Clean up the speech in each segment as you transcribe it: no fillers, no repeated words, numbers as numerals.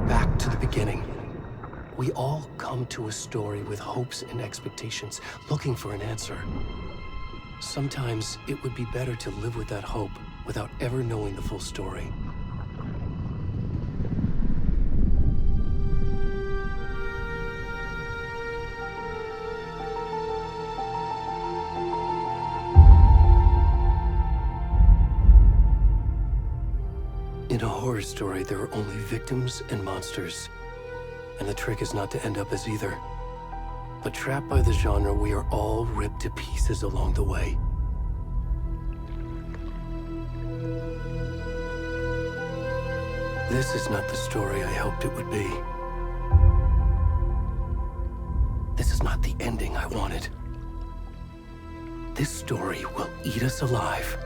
Back to the beginning. We all come to a story with hopes and expectations, looking for an answer. Sometimes it would be better to live with that hope without ever knowing the full story. In a horror story, there are only victims and monsters. And the trick is not to end up as either. But trapped by the genre, we are all ripped to pieces along the way. This is not the story I hoped it would be. This is not the ending I wanted. This story will eat us alive.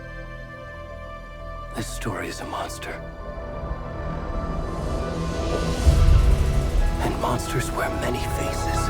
This story is a monster. And monsters wear many faces.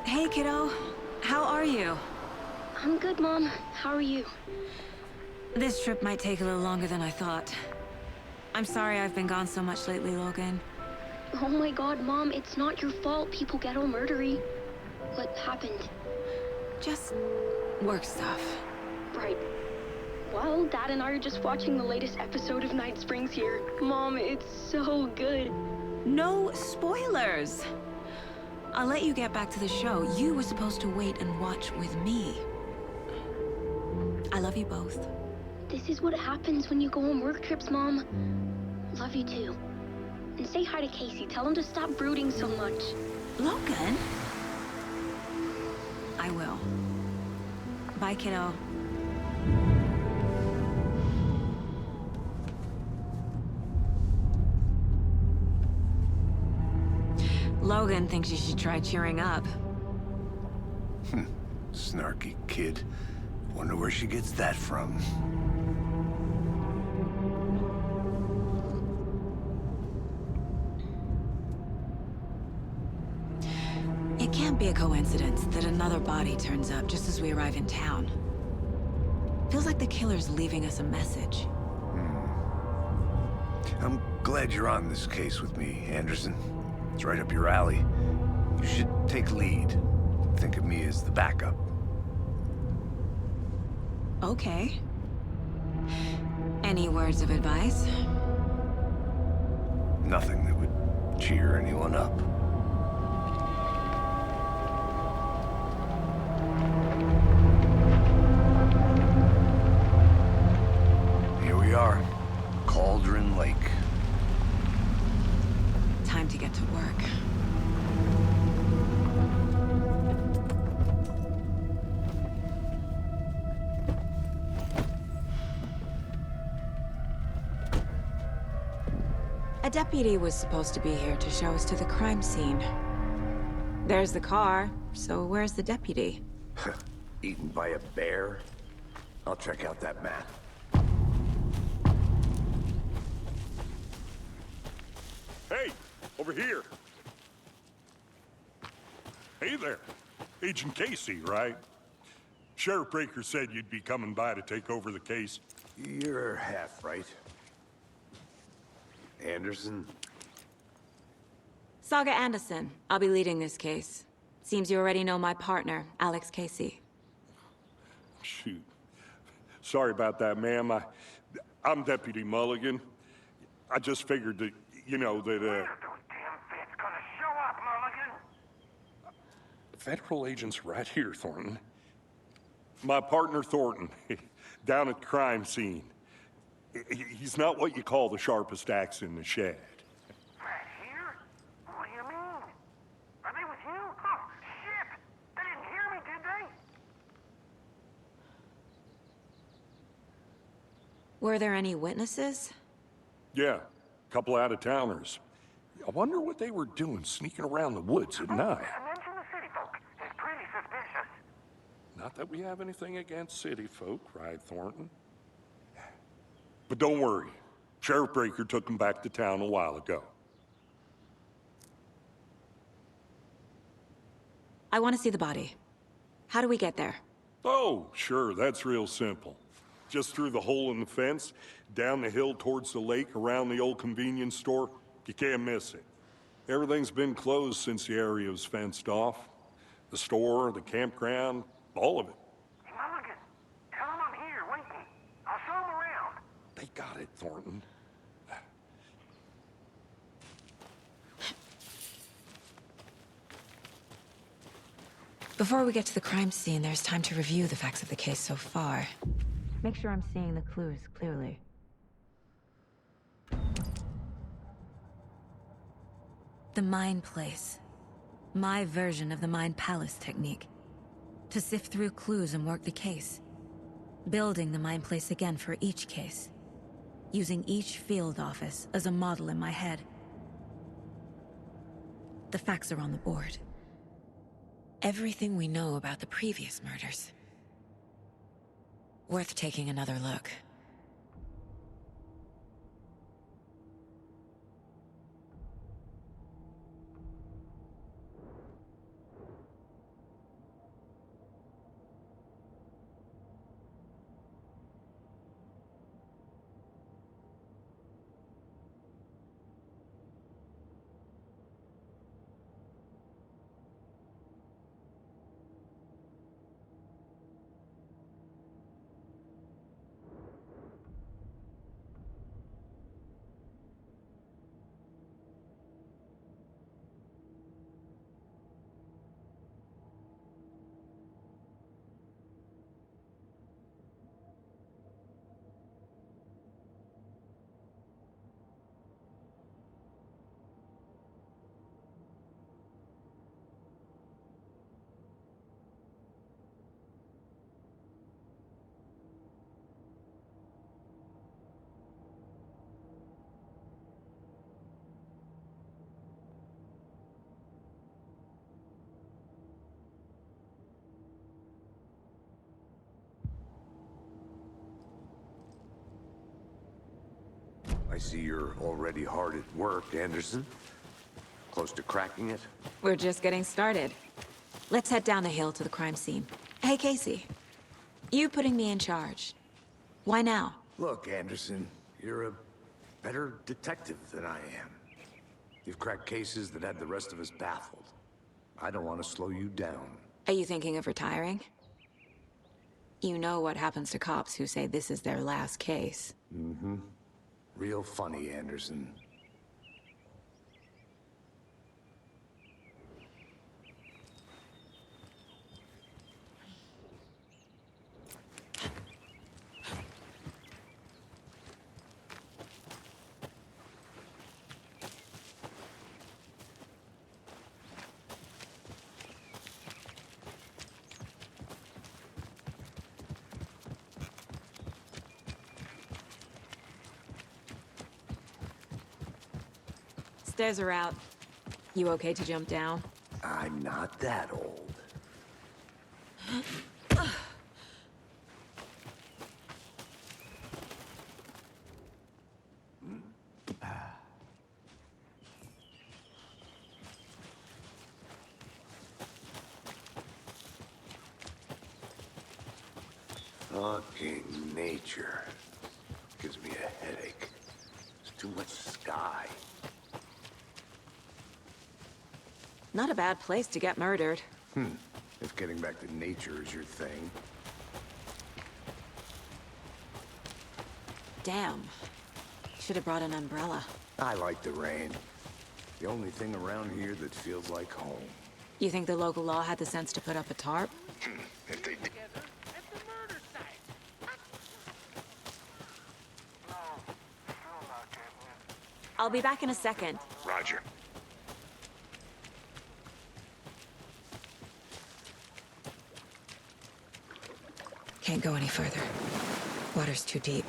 Hey, kiddo. How are you? I'm good, Mom. How are you? This trip might take a little longer than I thought. I'm sorry I've been gone so much lately, Logan. Oh my god, Mom, it's not your fault people get all murdery. What happened? Just work stuff. Right. Well, Dad and I are just watching the latest episode of Night Springs here. Mom, it's so good. No spoilers! I'll let you get back to the show. You were supposed to wait and watch with me. I love you both. This is what happens when you go on work trips, Mom. Love you too. And say hi to Casey. Tell him to stop brooding so much. Logan? I will. Bye, kiddo. Logan thinks you should try cheering up. Snarky kid. Wonder where she gets that from. It can't be a coincidence that another body turns up just as we arrive in town. Feels like the killer's leaving us a message. I'm glad you're on this case with me, Anderson. It's right up your alley. You should take lead. Think of me as the backup. Okay. Any words of advice? Nothing that would cheer anyone up. Here we are. Cauldron Lake. Time to get to work. A deputy was supposed to be here to show us to the crime scene. There's the car, so where's the deputy? Eaten by a bear? I'll check out that map. Hey, over here. Hey there. Agent Casey, right? Sheriff Breaker said you'd be coming by to take over the case. You're half right. Anderson? Saga Anderson. I'll be leading this case. Seems you already know my partner, Alex Casey. Shoot. Sorry about that, ma'am. I'm Deputy Mulligan. I just figured that, you know, that, Those damn feds gonna show up, Mulligan. federal agent's right here, Thornton. My partner, Thornton, down at the crime scene. He's not what you call the sharpest axe in the shed. Right here? What do you mean? Are they with you? Oh, shit! They didn't hear me, did they? Were there any witnesses? Yeah, a couple out-of-towners. I wonder what they were doing sneaking around the woods at night. Mention the city folk. It's pretty suspicious. Not that we have anything against city folk, cried Thornton. But don't worry. Sheriff Breaker took them back to town a while ago. I want to see the body. How do we get there? Oh, sure, that's real simple. Just through the hole in the fence, down the hill towards the lake, around the old convenience store. You can't miss it. Everything's been closed since the area was fenced off. The store, the campground, all of it. Hey, Mulligan, tell them I'm here, waiting. I'll show them around. They got it, Thornton. Before we get to the crime scene, there's time to review the facts of the case so far. Make sure I'm seeing the clues clearly. The Mind Place. My version of the Mind Palace technique. To sift through clues and work the case. Building the Mind Place again for each case. Using each field office as a model in my head. The facts are on the board. Everything we know about the previous murders. Worth taking another look. I see you're already hard at work, Anderson. Close to cracking it? We're just getting started. Let's head down the hill to the crime scene. Hey, Casey. You putting me in charge. Why now? Look, Anderson, you're a better detective than I am. You've cracked cases that had the rest of us baffled. I don't want to slow you down. Are you thinking of retiring? You know what happens to cops who say this is their last case. Mm-hmm. Real funny, Anderson. Stairs are out. You okay to jump down? I'm not that old. Fucking nature. Gives me a headache. There's too much sky. Not a bad place to get murdered. If getting back to nature is your thing. Damn. Should have brought an umbrella. I like the rain. The only thing around here that feels like home. You think the local law had the sense to put up a tarp? If they did. Together at the murder site. No, still not getting it. I'll be back in a second. Roger. Can't go any further. Water's too deep.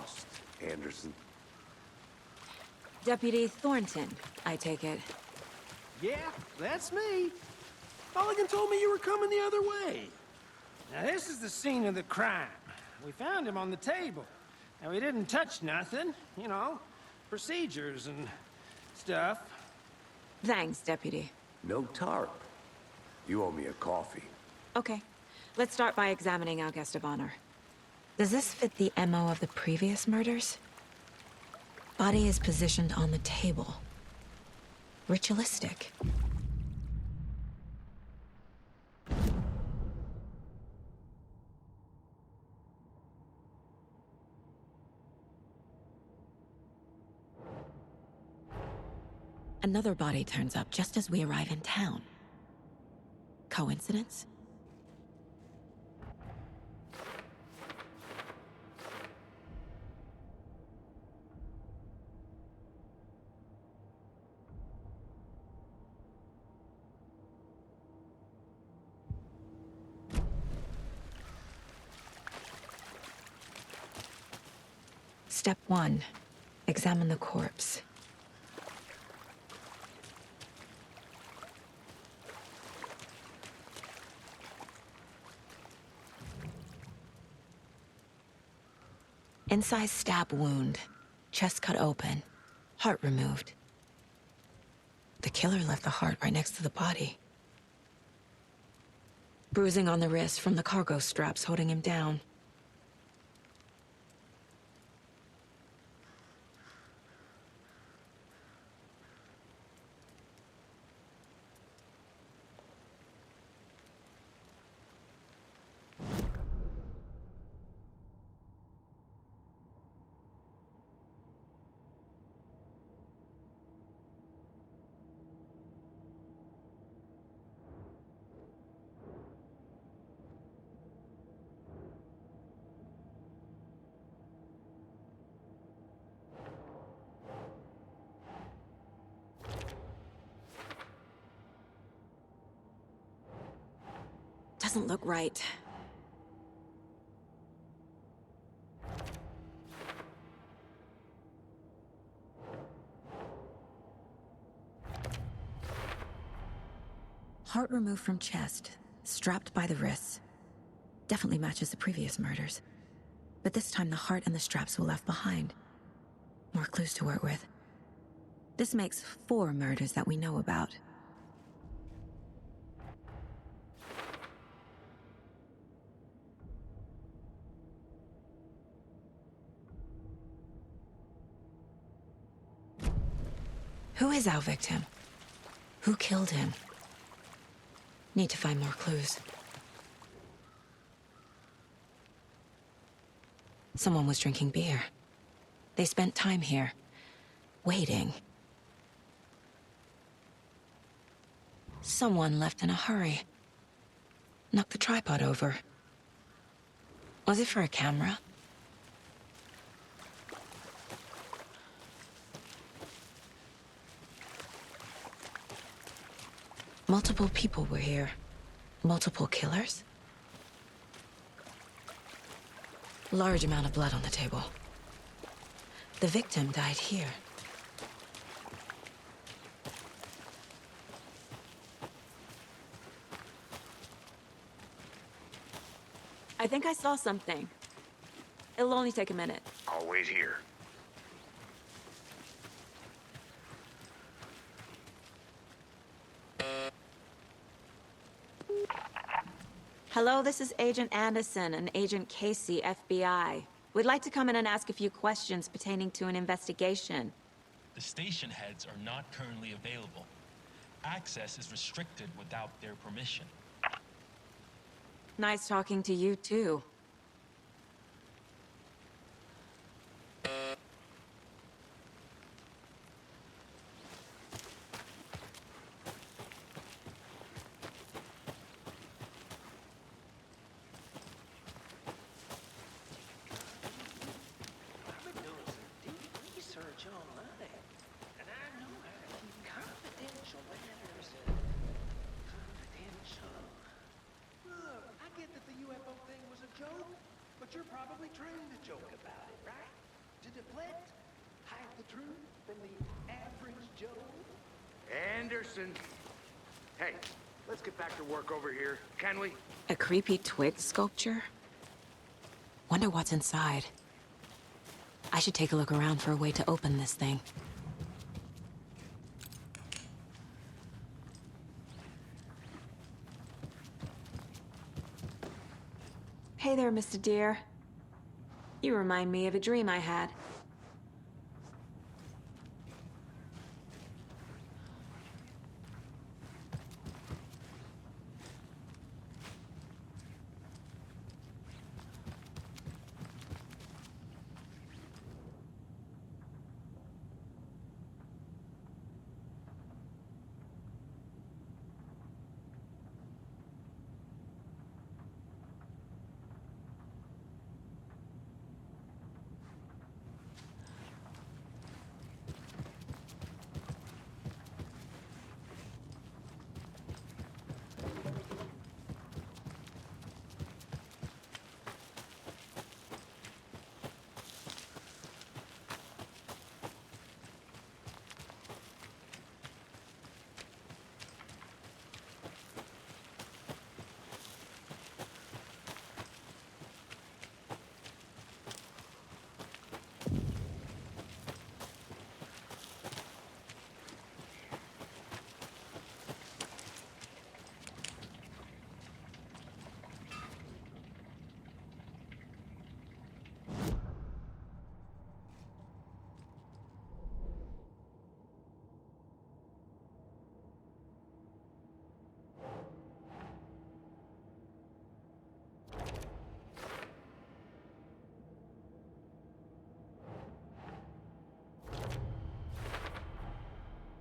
lost, Anderson. Deputy Thornton, I take it. Yeah, that's me. Mulligan told me you were coming the other way. Now, this is the scene of the crime. We found him on the table. Now, we didn't touch nothing, you know, procedures and stuff. Thanks, Deputy. No tarp. You owe me a coffee. Okay, let's start by examining our guest of honor. Does this fit the MO of the previous murders? Body is positioned on the table. Ritualistic. Another body turns up just as we arrive in town. Coincidence? Step 1. Examine the corpse. Incised stab wound. Chest cut open. Heart removed. The killer left the heart right next to the body. Bruising on the wrist from the cargo straps holding him down. Doesn't look right. Heart removed from chest, strapped by the wrists. Definitely matches the previous murders. But this time the heart and the straps were left behind. More clues to work with. This makes 4 murders that we know about. Who is our victim? Who killed him? Need to find more clues. Someone was drinking beer. They spent time here, waiting. Someone left in a hurry. Knocked the tripod over. Was it for a camera? Multiple people were here. Multiple killers? Large amount of blood on the table. The victim died here. I think I saw something. It'll only take a minute. I'll wait here. Hello, this is Agent Anderson and Agent Casey, FBI. We'd like to come in and ask a few questions pertaining to an investigation. The station heads are not currently available. Access is restricted without their permission. Nice talking to you, too. Look, I get that the UFO thing was a joke. intellect? Hide the truth from the average Joe? Anderson. Hey, let's get back to work over here, can we? A creepy twig sculpture? Wonder what's inside. I should take a look around for a way to open this thing. Hey there, Mr. Deer. You remind me of a dream I had.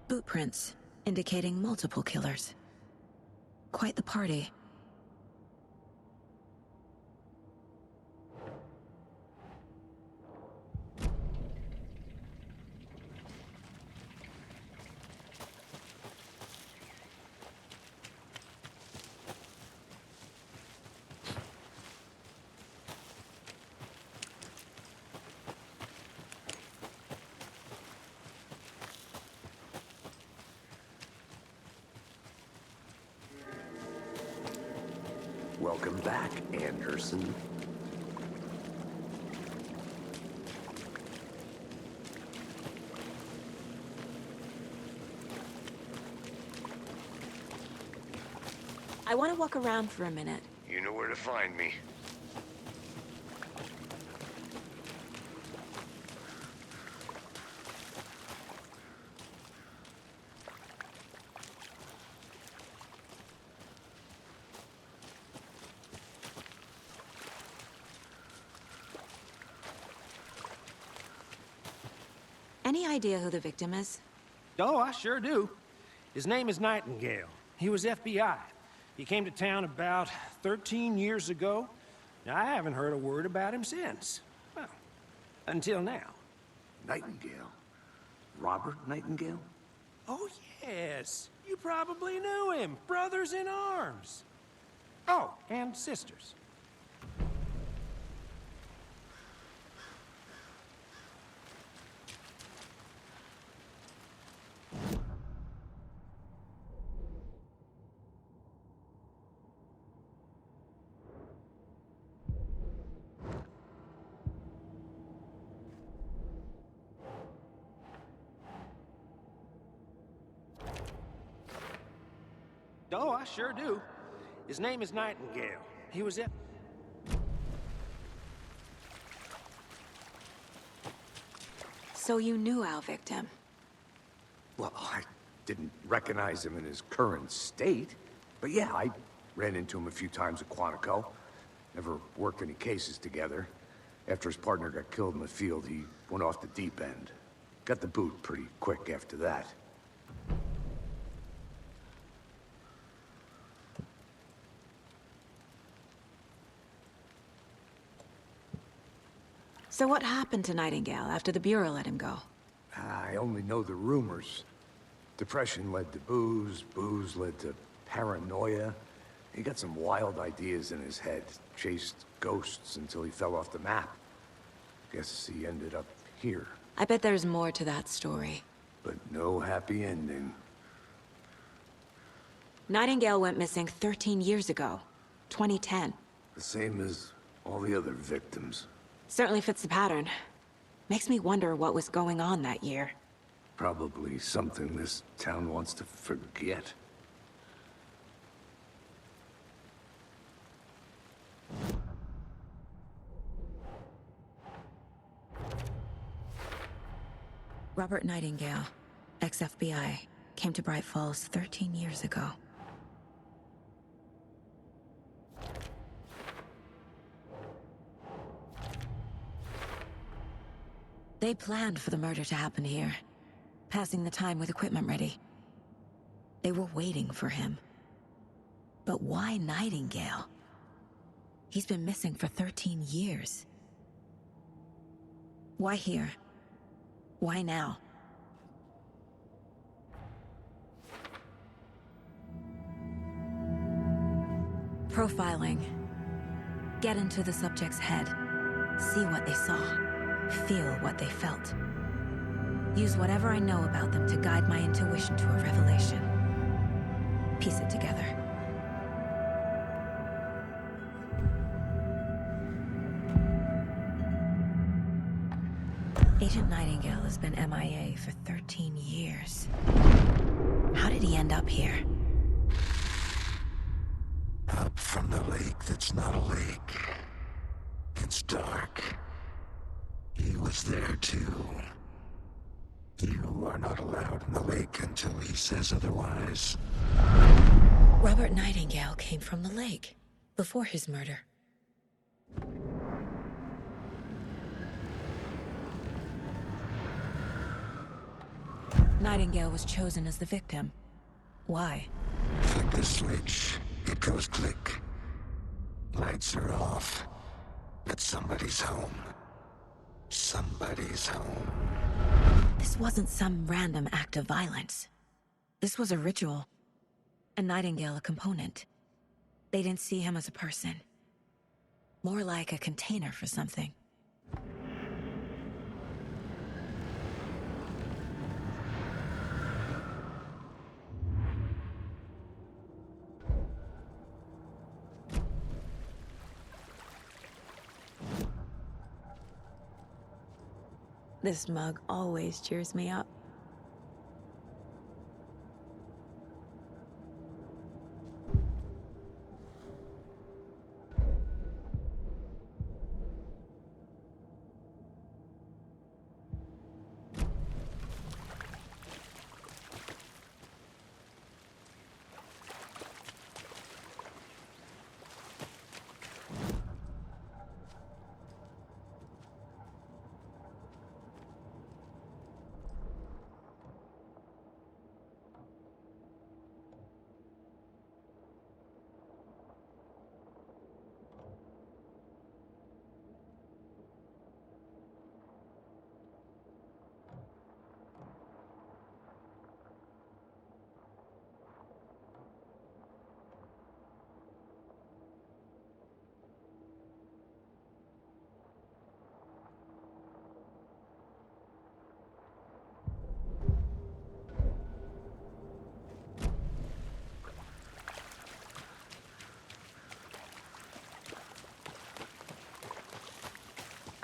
Boot prints, indicating multiple killers. Quite the party. Welcome back, Anderson. I want to walk around for a minute. You know where to find me. Any idea who the victim is? Oh, I sure do. His name is Nightingale. He was FBI. He came to town about 13 years ago. Now, I haven't heard a word about him since. Well, until now. Nightingale? Robert Nightingale? Oh, yes. You probably knew him. Brothers in arms. Oh, and sisters. Oh, I sure do. His name is Nightingale. He was at... So you knew our victim? Well, I didn't recognize him in his current state. But yeah, I ran into him a few times at Quantico. Never worked any cases together. After his partner got killed in the field, he went off the deep end. Got the boot pretty quick after that. So what happened to Nightingale after the Bureau let him go? I only know the rumors. Depression led to booze, booze led to paranoia. He got some wild ideas in his head, chased ghosts until he fell off the map. Guess he ended up here. I bet there's more to that story. But no happy ending. Nightingale went missing 13 years ago. 2010. The same as all the other victims. Certainly fits the pattern. Makes me wonder what was going on that year. Probably something this town wants to forget. Robert Nightingale, ex-FBI, came to Bright Falls 13 years ago. They planned for the murder to happen here, passing the time with equipment ready. They were waiting for him. But why Nightingale? He's been missing for 13 years. Why here? Why now? Profiling. Get into the subject's head. See what they saw. Feel what they felt. Use whatever I know about them to guide my intuition to a revelation. Piece it together. Agent Nightingale has been MIA for 13 years. How did he end up here? Up from the lake that's not a lake. It's dark. He was there too. You are not allowed in the lake until he says otherwise. Robert Nightingale came from the lake, before his murder. Nightingale was chosen as the victim. Why? Flick the switch, it goes click. Lights are off. But somebody's home. Somebody's home. This wasn't some random act of violence. This was a ritual. And Nightingale a component. They didn't see him as a person. More like a container for something. This mug always cheers me up.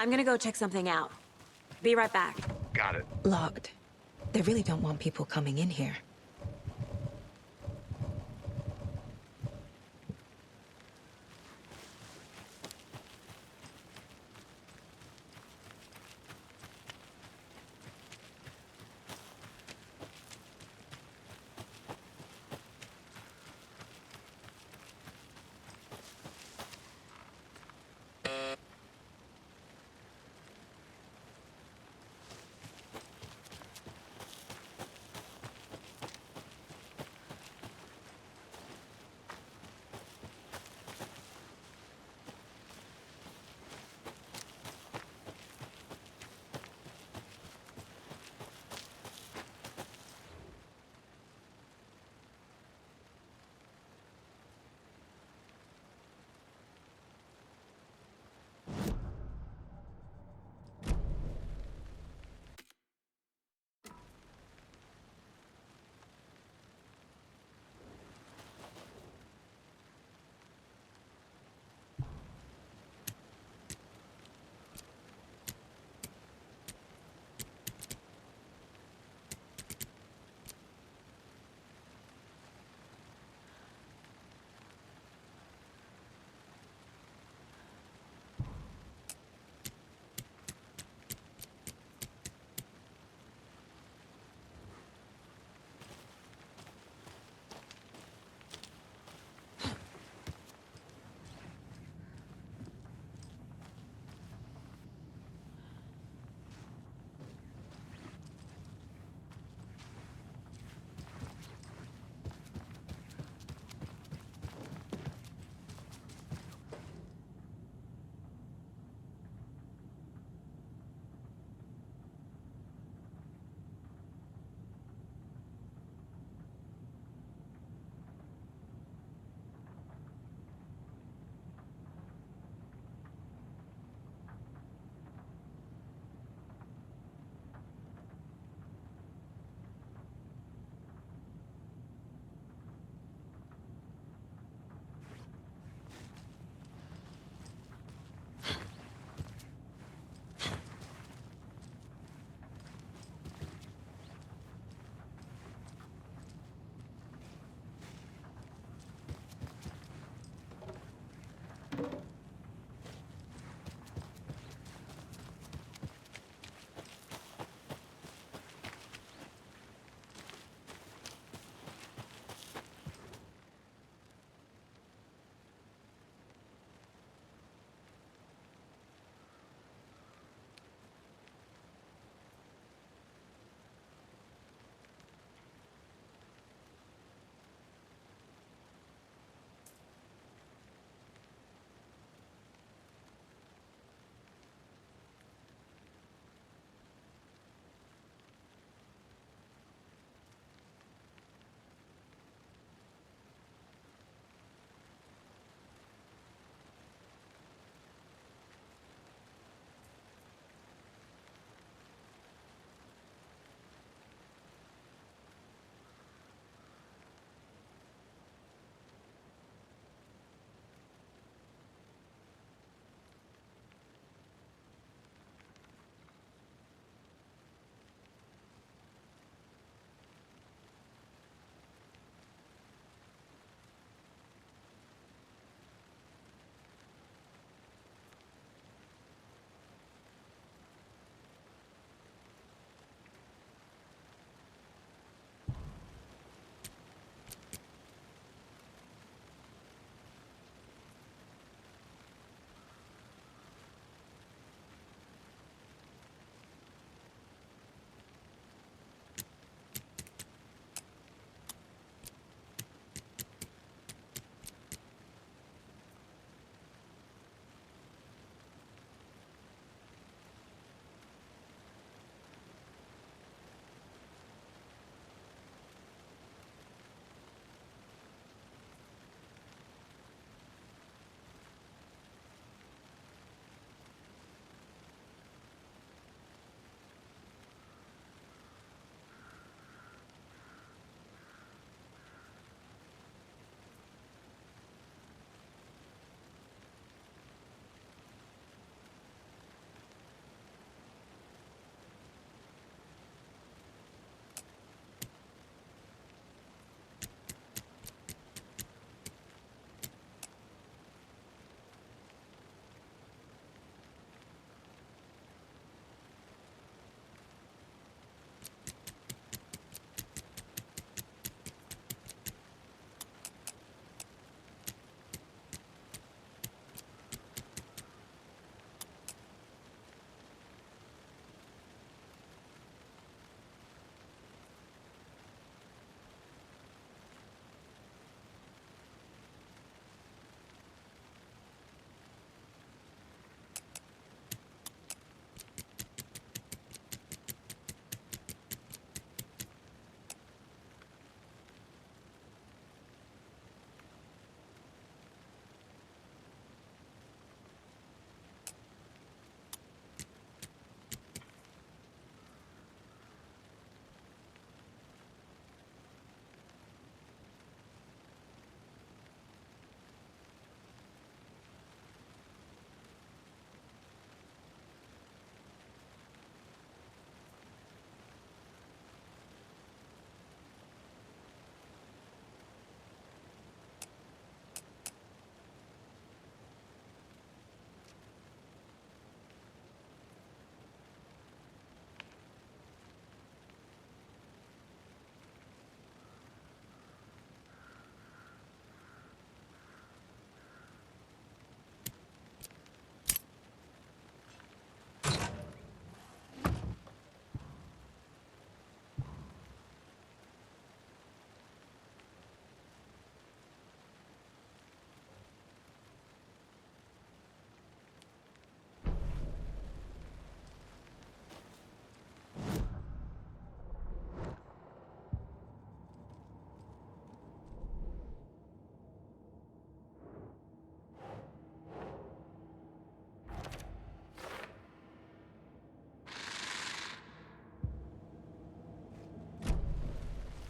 I'm gonna go check something out. Be right back. Got it. Locked. They really don't want people coming in here.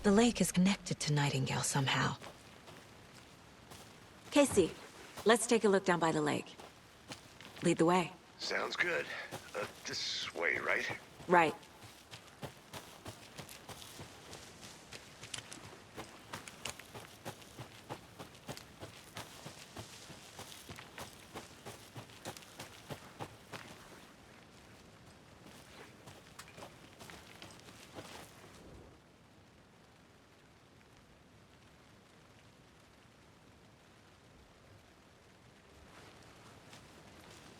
The lake is connected to Nightingale somehow. Casey, let's take a look down by the lake. Lead the way. Sounds good. This way, right? Right.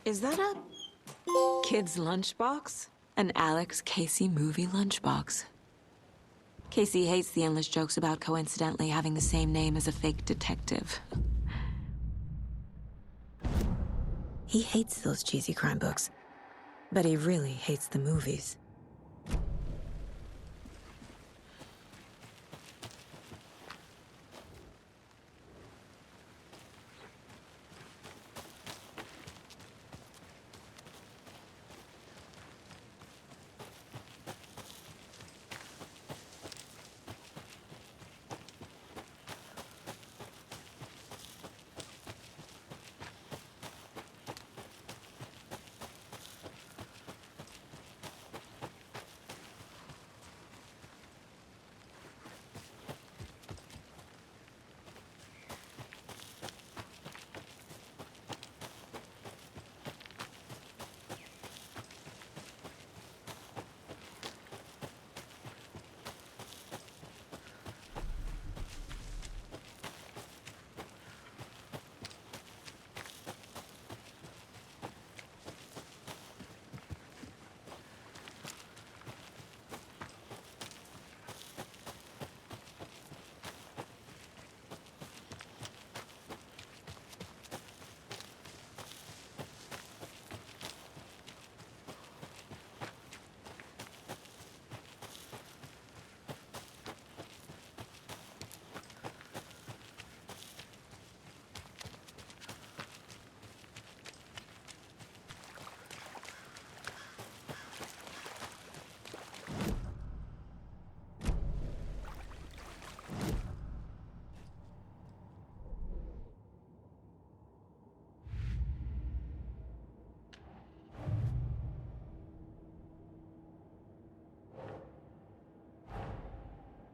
Is that a kid's lunchbox? An Alex Casey movie lunchbox. Casey hates the endless jokes about coincidentally having the same name as a fake detective. He hates those cheesy crime books, but he really hates the movies.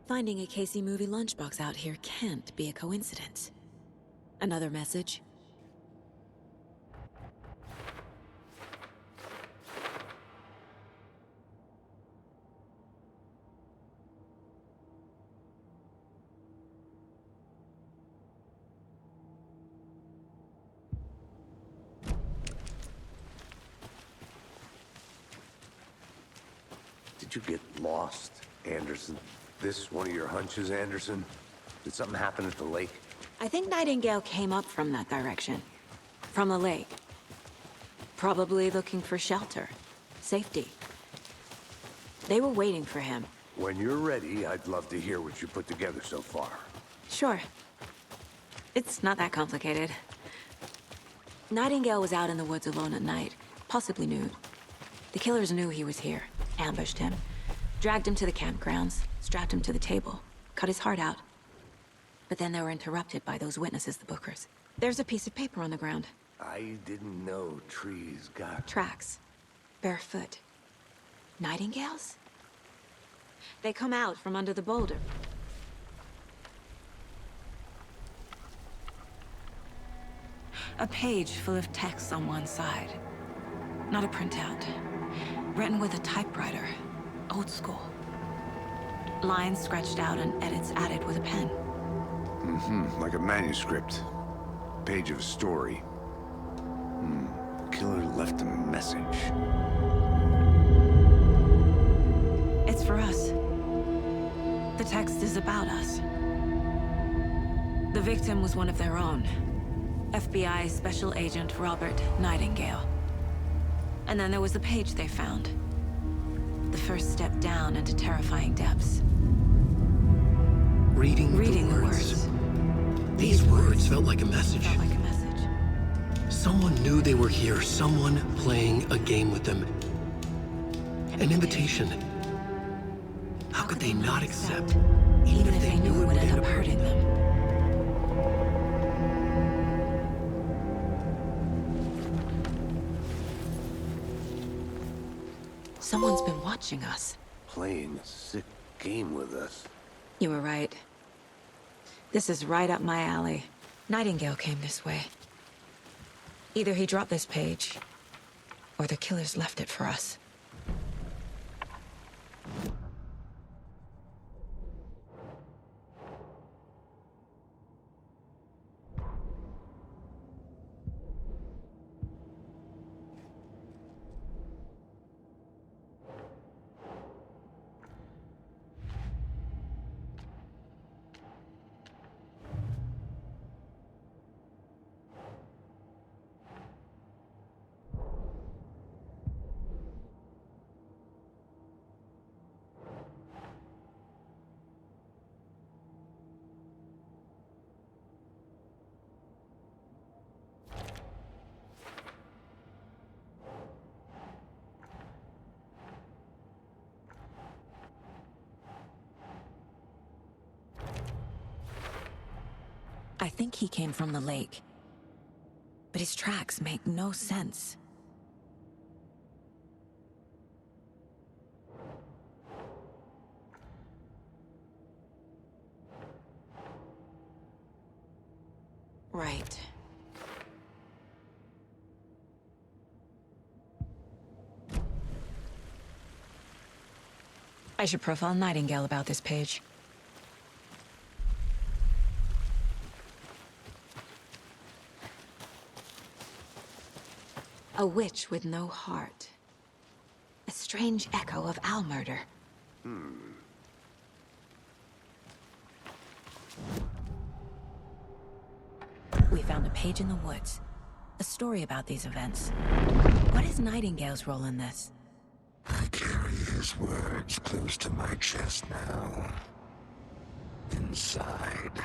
Finding a Casey movie lunchbox out here can't be a coincidence. Another message? Did you get lost, Anderson? This one of your hunches, Anderson? Did something happen at the lake? I think Nightingale came up from that direction. From the lake. Probably looking for shelter. Safety. They were waiting for him. When you're ready, I'd love to hear what you put together so far. Sure. It's not that complicated. Nightingale was out in the woods alone at night, possibly nude. The killers knew he was here, ambushed him, dragged him to the campgrounds, strapped him to the table, cut his heart out. But then they were interrupted by those witnesses, the Bookers. There's a piece of paper on the ground. I didn't know trees got... Tracks. Barefoot. Nightingales? They come out from under the boulder. A page full of text on one side. Not a printout. Written with a typewriter. Old school. Lines scratched out and edits added with a pen. Like a manuscript. Page of a story. Killer left a message. It's for us. The text is about us. The victim was one of their own. FBI Special Agent Robert Nightingale. And then there was the page they found. The first step down into terrifying depths. Reading the words. These words felt like a message. Someone knew they were here, someone playing a game with them. An invitation. How could they not accept, Even if they knew it would end up hurting them. Someone's been watching us. Playing a sick game with us. You were right. This is right up my alley. Nightingale came this way. Either he dropped this page, or the killers left it for us. I think he came from the lake. But his tracks make no sense. Right. I should profile Nightingale about this page. A witch with no heart. A strange echo of owl murder. We found a page in the woods. A story about these events. What is Nightingale's role in this? I carry his words close to my chest now. Inside,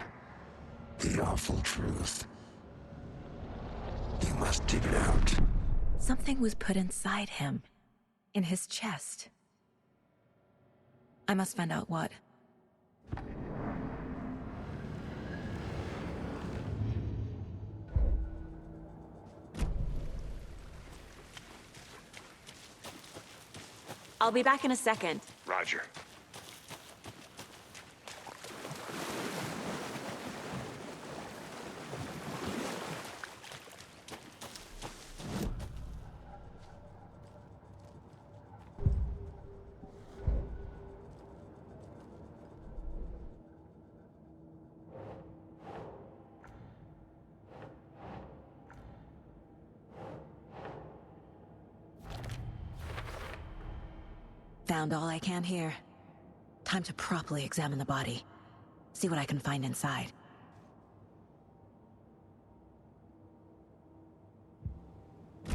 the awful truth. You must dig it out. Something was put inside him. In his chest. I must find out what. I'll be back in a second. Roger. Found all I can here. Time to properly examine the body. See what I can find inside.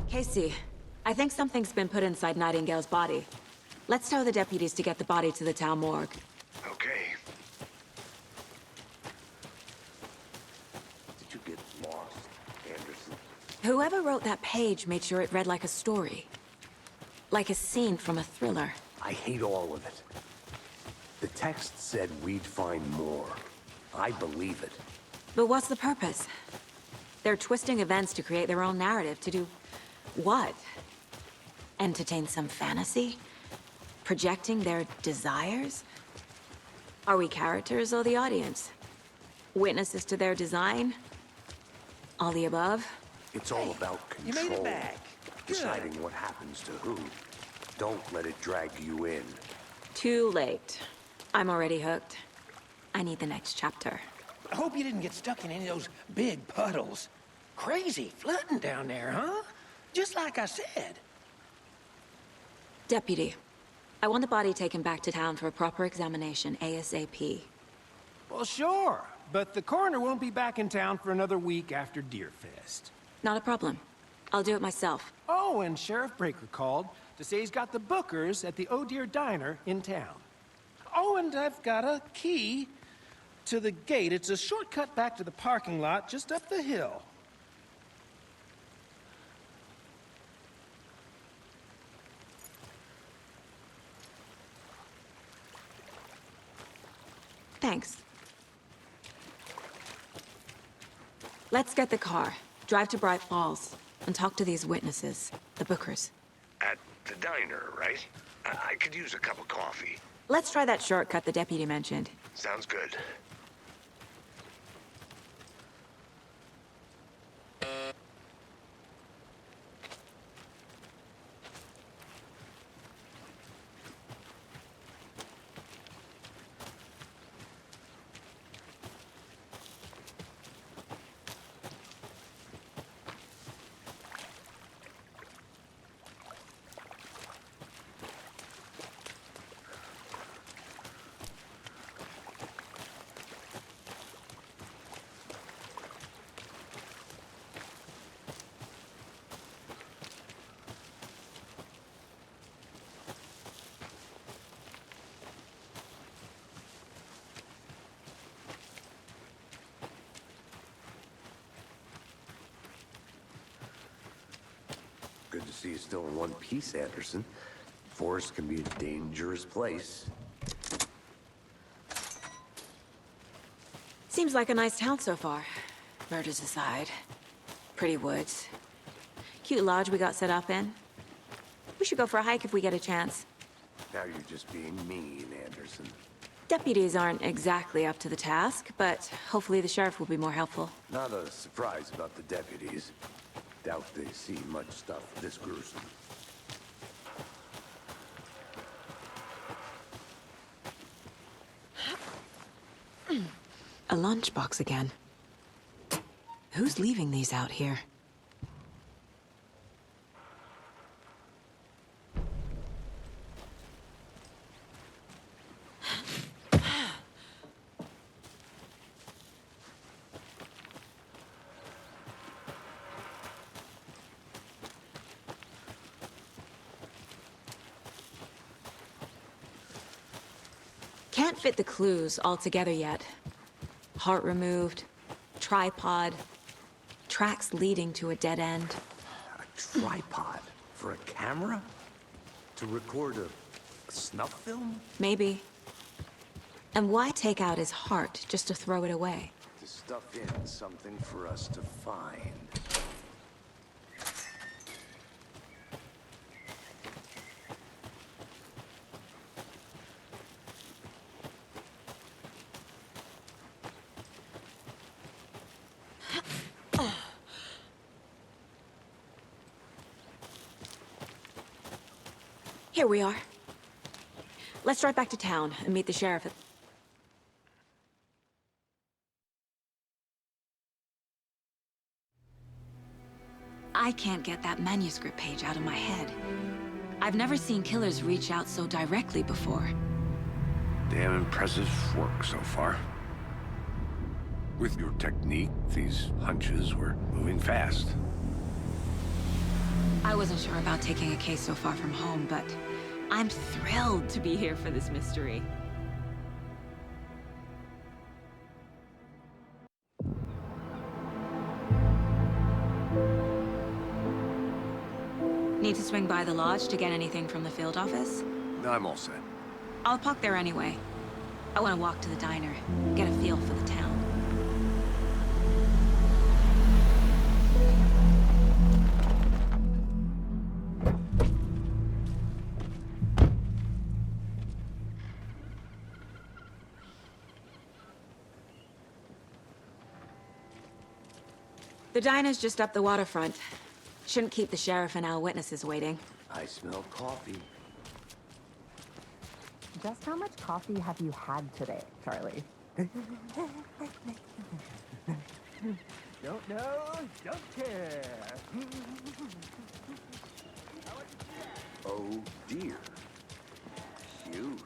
Casey, I think something's been put inside Nightingale's body. Let's tell the deputies to get the body to the town morgue. Okay. Did you get lost, Anderson? Whoever wrote that page made sure it read like a story. Like a scene from a thriller. I hate all of it. The text said we'd find more. I believe it. But what's the purpose? They're twisting events to create their own narrative. To do what? Entertain some fantasy? Projecting their desires? Are we characters or the audience? Witnesses to their design? All the above? It's all about control. You made it back. Good. Deciding what happens to who. Don't let it drag you in. Too late. I'm already hooked. I need the next chapter. I hope you didn't get stuck in any of those big puddles. Crazy flooding down there, huh? Just like I said. Deputy, I want the body taken back to town for a proper examination ASAP. Well, sure. But the coroner won't be back in town for another week after Deerfest. Not a problem. I'll do it myself. Oh, and Sheriff Breaker called to say he's got the Bookers at the Oh Deer Diner in town. Oh, and I've got a key to the gate. It's a shortcut back to the parking lot just up the hill. There. Thanks. Let's get the car, drive to Bright Falls, and talk to these witnesses, the Bookers. At the diner, right? I could use a cup of coffee. Let's try that shortcut the deputy mentioned. Sounds good. Good to see you still in one piece, Anderson. Forest can be a dangerous place. Seems like a nice town so far. Murders aside. Pretty woods. Cute lodge we got set up in. We should go for a hike if we get a chance. Now you're just being mean, Anderson. Deputies aren't exactly up to the task, but hopefully the sheriff will be more helpful. Not a surprise about the deputies. Doubt they see much stuff this gruesome. A lunchbox again. Who's leaving these out here? Can't fit the clues all together yet. Heart removed, tripod, tracks leading to a dead end. A tripod? For a camera? To record a snuff film? Maybe. And why take out his heart just to throw it away? To stuff in something for us to find. Here we are. Let's drive back to town and meet the sheriff at... I can't get that manuscript page out of my head. I've never seen killers reach out so directly before. Damn impressive work so far. With your technique, these hunches were moving fast. I wasn't sure about taking a case so far from home, but I'm thrilled to be here for this mystery. Need to swing by the lodge to get anything from the field office? I'm all set. I'll park there anyway. I want to walk to the diner, get a feel for the town. The diner's just up the waterfront. Shouldn't keep the sheriff and our witnesses waiting. I smell coffee. Just how much coffee have you had today, Charlie? Don't know, don't care. Oh dear. Cute.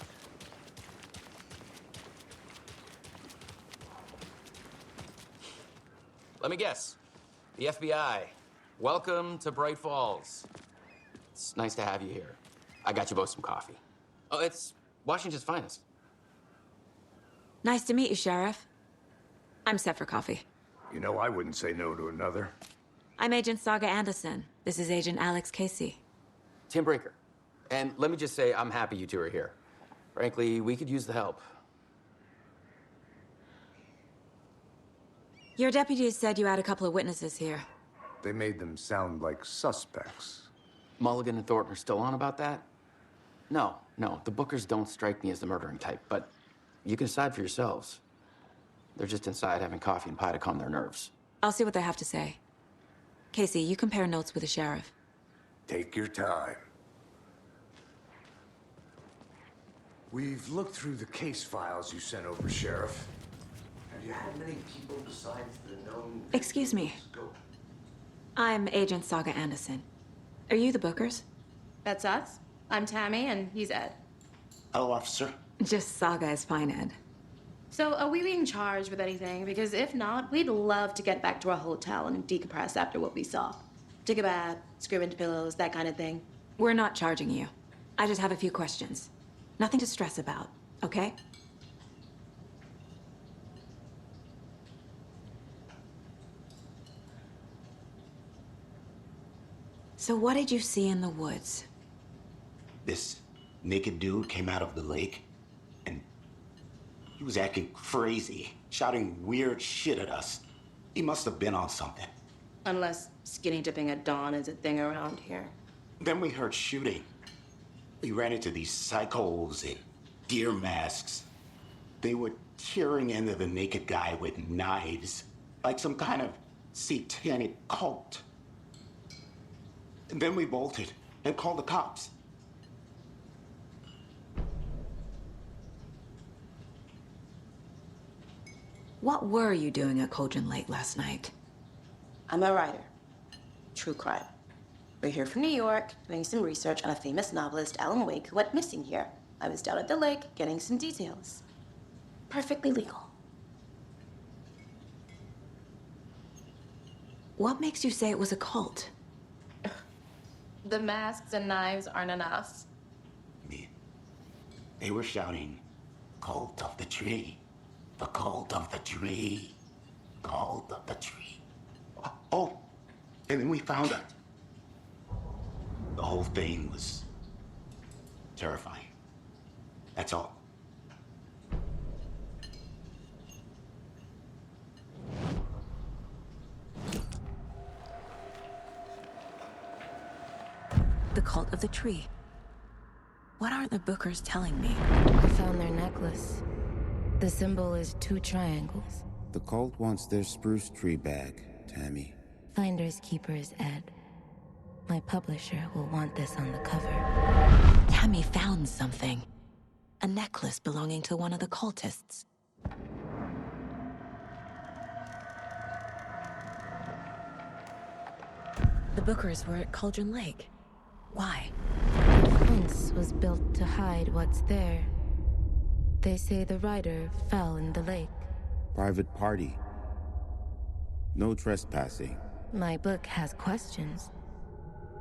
Let me guess. The FBI. Welcome to Bright Falls. It's nice to have you here. I got you both some coffee. Oh, it's Washington's finest. Nice to meet you, Sheriff. I'm set for coffee. You know, I wouldn't say no to another. I'm Agent Saga Anderson. This is Agent Alex Casey. Tim Brinker. And let me just say, I'm happy you two are here. Frankly, we could use the help. Your deputies said you had a couple of witnesses here. They made them sound like suspects. Mulligan and Thornton are still on about that? No, the Bookers don't strike me as the murdering type, but you can decide for yourselves. They're just inside having coffee and pie to calm their nerves. I'll see what they have to say. Casey, you compare notes with the sheriff. Take your time. We've looked through the case files you sent over, Sheriff. Have you had many people besides the known... Excuse me. I'm Agent Saga Anderson. Are you the Bookers? That's us. I'm Tammy, and he's Ed. Hello, officer. Just Saga is fine, Ed. So, are we being charged with anything? Because if not, we'd love to get back to our hotel and decompress after what we saw. Take a bath, scream into pillows, that kind of thing. We're not charging you. I just have a few questions. Nothing to stress about, okay? So what did you see in the woods? This naked dude came out of the lake, and he was acting crazy, shouting weird shit at us. He must have been on something. Unless skinny dipping at dawn is a thing around here. Then we heard shooting. We ran into these psychos in deer masks. They were tearing into the naked guy with knives, like some kind of satanic cult. And then we bolted and called the cops. What were you doing at Cauldron Lake last night? I'm a writer. True crime. We're here from New York, doing some research on a famous novelist, Alan Wake, who went missing here. I was down at the lake, getting some details. Perfectly legal. What makes you say it was a cult? The masks and knives aren't enough. They were shouting, "Cult of the tree. The cult of the tree. Cult of the tree." Oh, and then we found it. The whole thing was terrifying. That's all. The cult of the tree. What are the Bookers telling me? I found their necklace. The symbol is 2 triangles. The cult wants their spruce tree back, Tammy. Finders keepers, Ed. My publisher will want this on the cover. Tammy found something. A necklace belonging to one of the cultists. The Bookers were at Cauldron Lake. Why? The fence was built to hide what's there. They say the rider fell in the lake. Private party. No trespassing. My book has questions.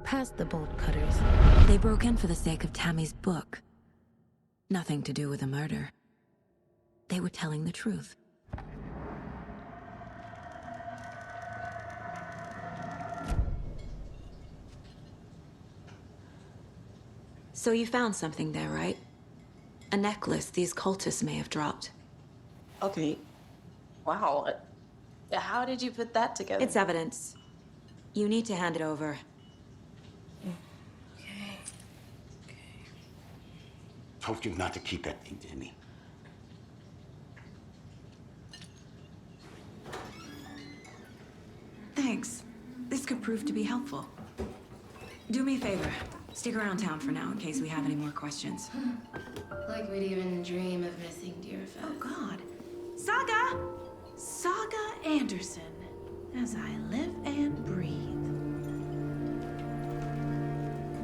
Past the bolt cutters. They broke in for the sake of Tammy's book. Nothing to do with a murder. They were telling the truth. So you found something there, right? A necklace these cultists may have dropped. Okay. Wow. How did you put that together? It's evidence. You need to hand it over. Okay. Told you not to keep that thing, Tammy. Thanks. This could prove to be helpful. Do me a favor. Stick around town for now in case we have any more questions. Like we'd even dream of missing Deerfest. Oh, God. Saga! Saga Anderson. As I live and breathe.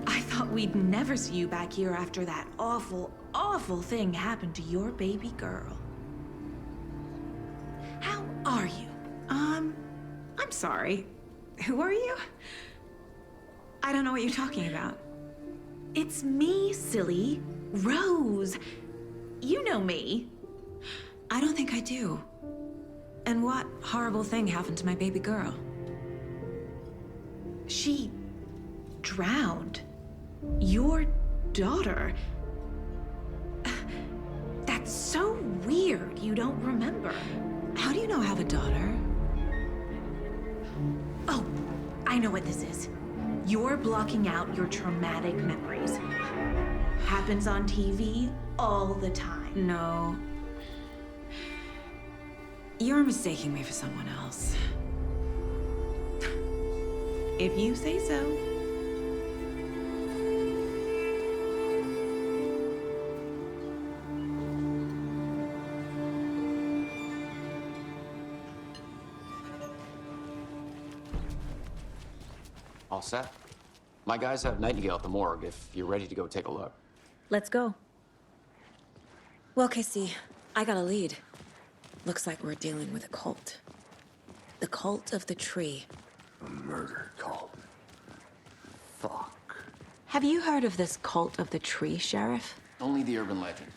I thought we'd never see you back here after that awful, awful thing happened to your baby girl. How are you? I'm sorry. Who are you? I don't know what you're talking about. It's me, silly. Rose. You know me. I don't think I do. And what horrible thing happened to my baby girl? She drowned. Your daughter. That's so weird you don't remember. How do you know I have a daughter? I know what this is. You're blocking out your traumatic memories. Happens on TV all the time. No. You're mistaking me for someone else. If you say so. All set? My guys have Nightingale at the morgue if you're ready to go take a look. Let's go. Well, Casey, I got a lead. Looks like we're dealing with a cult. The cult of the tree. A murder cult. Fuck. Have you heard of this cult of the tree, Sheriff? Only the urban legend.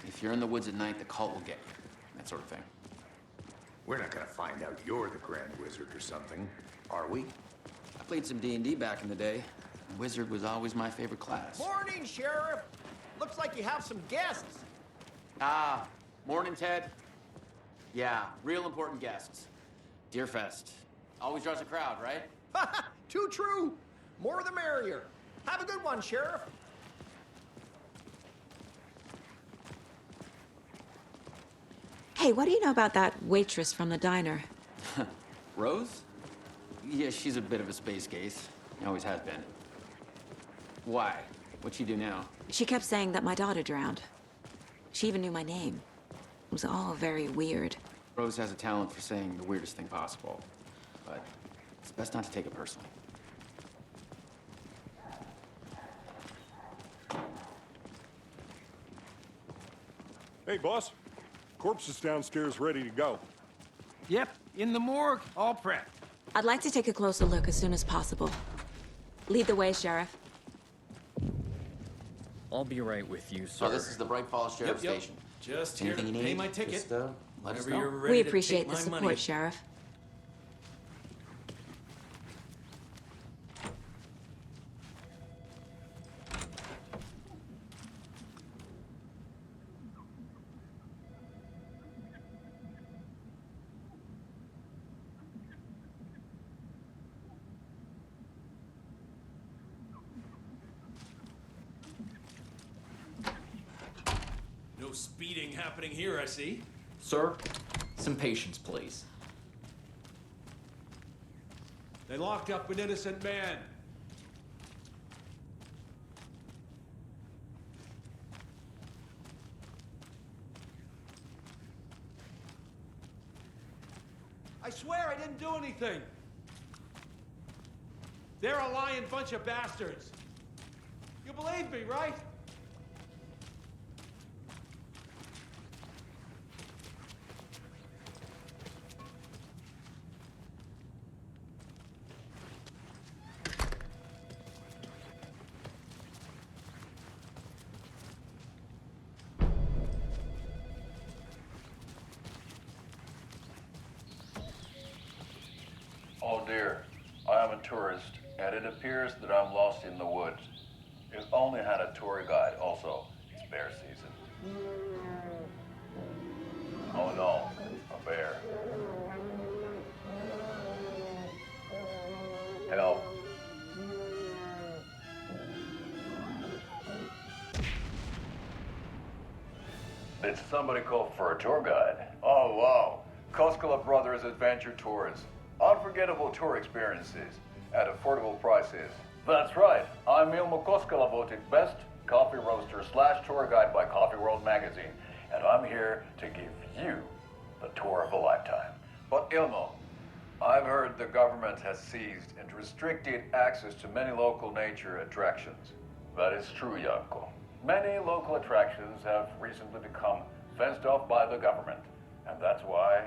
If you're in the woods at night, the cult will get you. That sort of thing. We're not gonna find out you're the Grand Wizard or something, are we? I played some D&D back in the day. Wizard was always my favorite class. Morning, Sheriff. Looks like you have some guests. Ah, morning, Ted. Yeah, real important guests. Deerfest. Always draws a crowd, right? Too true. More the merrier. Have a good one, Sheriff. Hey, what do you know about that waitress from the diner? Rose? Yeah, she's a bit of a space case. Always has been. Why? What'd she do now? She kept saying that my daughter drowned. She even knew my name. It was all very weird. Rose has a talent for saying the weirdest thing possible. But it's best not to take it personally. Hey, boss. Corpse is downstairs ready to go. Yep, in the morgue, all prepped. I'd like to take a closer look as soon as possible. Lead the way, Sheriff. I'll be right with you, sir. So this is the Bright Falls Sheriff Station. Just here to Anything you pay need, my ticket. just, let us Whenever know. you're ready We to appreciate take the my support, money. Sheriff. No speeding happening here, I see. Sir, some patience, please. They locked up an innocent man. I swear I didn't do anything. They're a lying bunch of bastards. You believe me, right? Oh dear, I am a tourist, and it appears that I'm lost in the woods. If only had a tour guide. Also, it's bear season. Oh no, a bear. Help. Did somebody call for a tour guide? Oh wow, Koskela Brothers Adventure Tours. Unforgettable tour experiences at affordable prices. That's right, I'm Ilmo Koskela, voted best coffee roaster / tour guide by Coffee World magazine, and I'm here to give you the tour of a lifetime. But Ilmo, I've heard the government has seized and restricted access to many local nature attractions. That is true, Janko. Many local attractions have recently become fenced off by the government, and that's why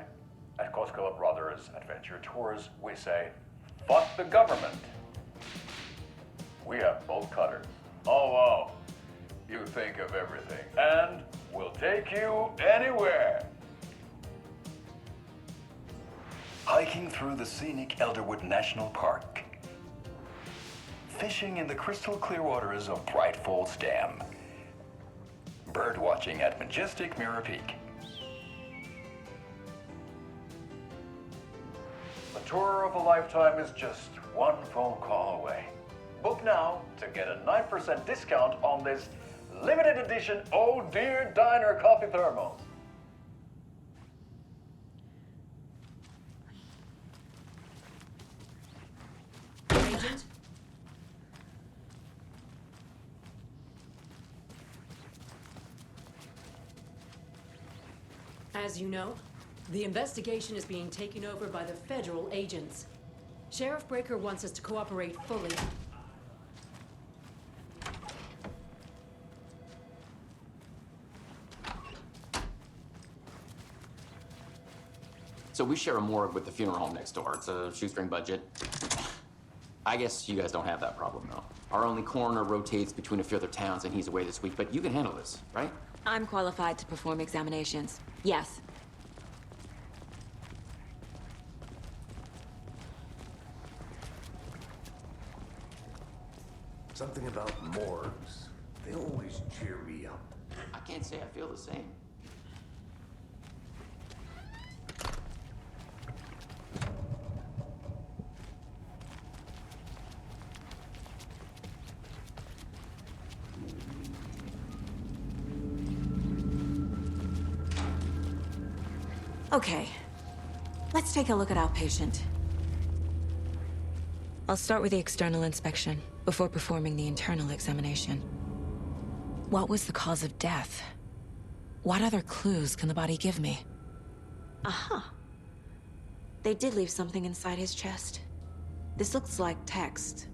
at Koskela Brothers Adventure Tours, we say, fuck the government. We have bolt cutters. Oh, wow. You think of everything. And we'll take you anywhere. Hiking through the scenic Elderwood National Park. Fishing in the crystal clear waters of Bright Falls Dam. Bird watching at majestic Mirror Peak. A tour of a lifetime is just one phone call away. Book now to get a 9% discount on this limited edition Oh Dear Diner coffee thermos. Agent? As you know, the investigation is being taken over by the federal agents. Sheriff Breaker wants us to cooperate fully. So we share a morgue with the funeral home next door. It's a shoestring budget. I guess you guys don't have that problem, though. Our only coroner rotates between a few other towns, and he's away this week, but you can handle this, right? I'm qualified to perform examinations. Yes. Something about morgues. They always cheer me up. I can't say I feel the same. Okay, let's take a look at our patient. I'll start with the external inspection before performing the internal examination. What was the cause of death? What other clues can the body give me? Aha. They did leave something inside his chest. This looks like text.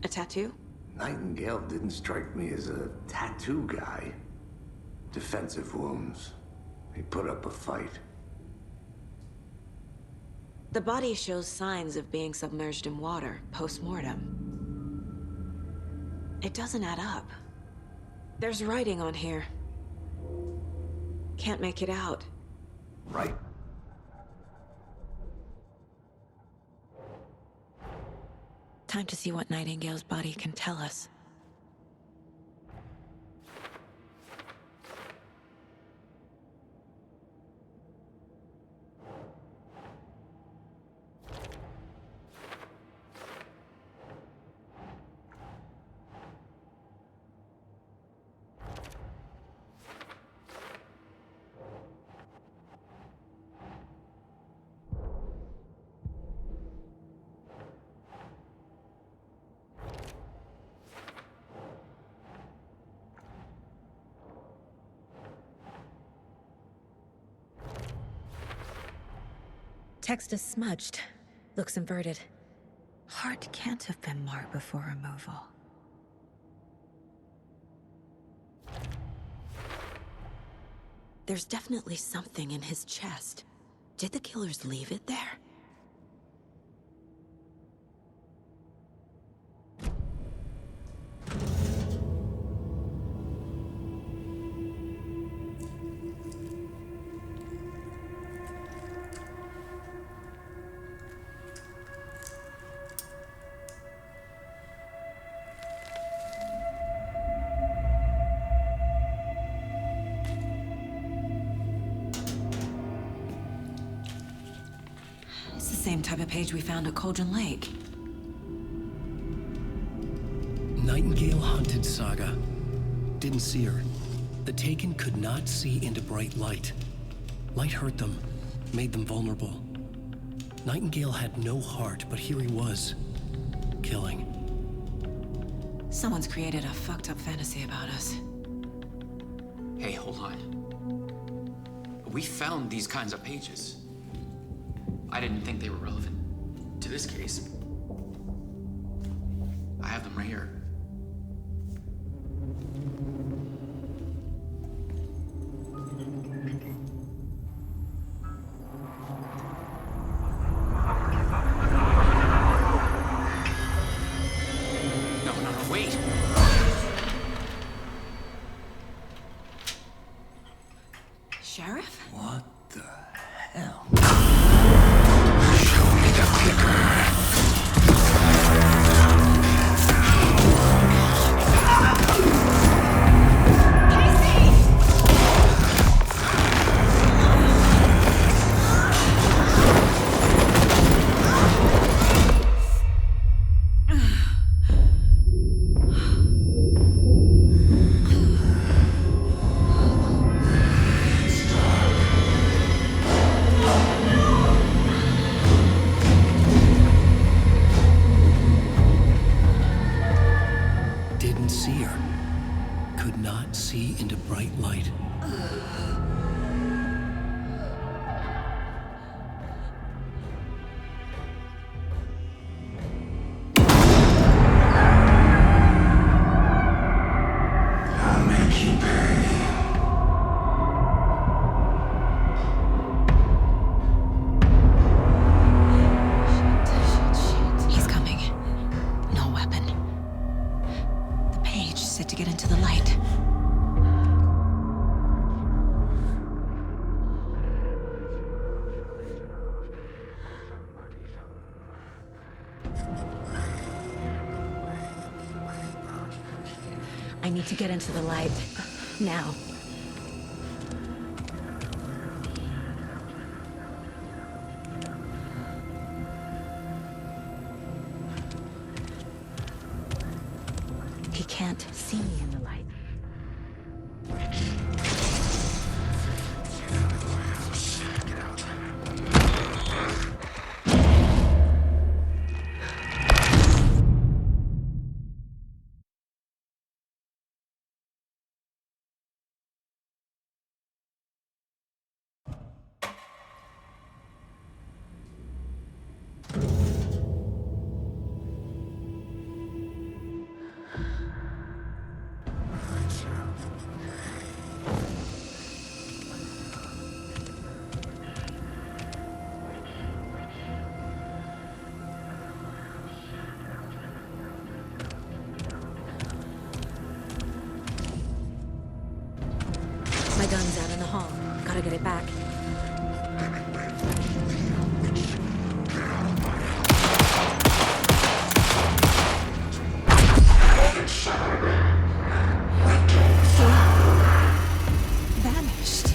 A tattoo? Nightingale didn't strike me as a tattoo guy. Defensive wounds. He put up a fight. The body shows signs of being submerged in water post-mortem. It doesn't add up. There's writing on here. Can't make it out. Right. Time to see what Nightingale's body can tell us. Text is smudged. Looks inverted. Heart can't have been marked before removal. There's definitely something in his chest. Did the killers leave it there? Same type of page we found at Cauldron Lake. Nightingale hunted Saga. Didn't see her. The Taken could not see into bright light. Light hurt them, made them vulnerable. Nightingale had no heart, but here he was, killing. Someone's created a fucked up fantasy about us. Hey, hold on. We found these kinds of pages. I didn't think they were relevant to this case. I have them right here. No, wait. Sheriff? What the hell? Show me the clicker. I need to get into the light. Now. He can't see me in the light. My gun's out in the hall. Gotta get it back. Vanished.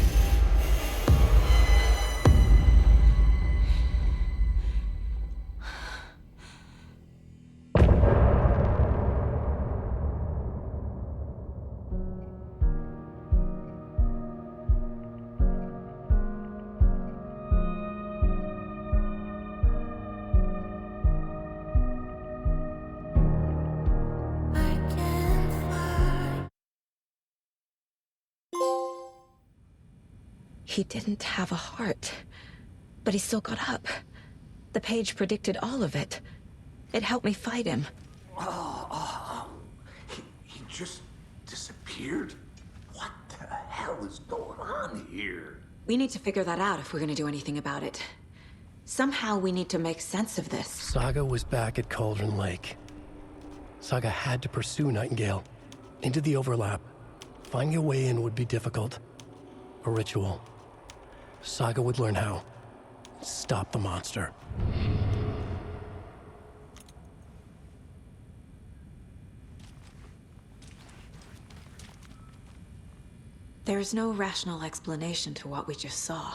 He didn't have a heart, but he still got up. The page predicted all of it. It helped me fight him. He just disappeared? What the hell is going on here? We need to figure that out if we're gonna do anything about it. Somehow we need to make sense of this. Saga was back at Cauldron Lake. Saga had to pursue Nightingale. Into the overlap. Finding a way in would be difficult. A ritual. Saga would learn how. Stop the monster. There's no rational explanation to what we just saw.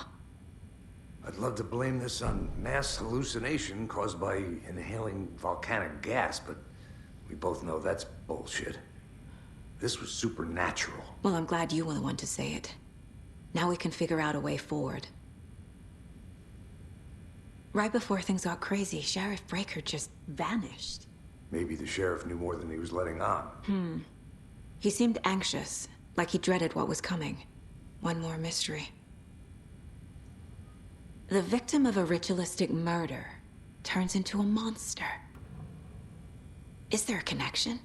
I'd love to blame this on mass hallucination caused by inhaling volcanic gas, but we both know that's bullshit. This was supernatural. Well, I'm glad you were the one to say it. Now we can figure out a way forward. Right before things got crazy, Sheriff Breaker just vanished. Maybe the sheriff knew more than he was letting on. He seemed anxious, like he dreaded what was coming. One more mystery. The victim of a ritualistic murder turns into a monster. Is there a connection?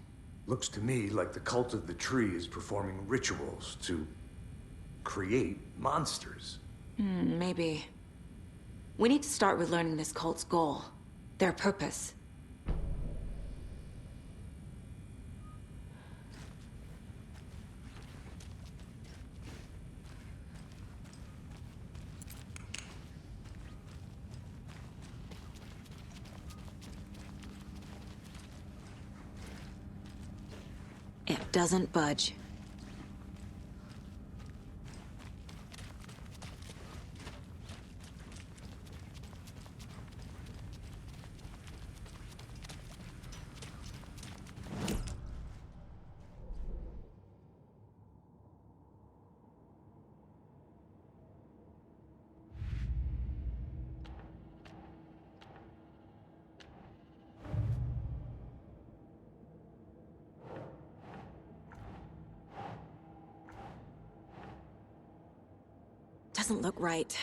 Looks to me like the cult of the tree is performing rituals to create monsters. Maybe. We need to start with learning this cult's goal, their purpose. It doesn't budge. Doesn't look right.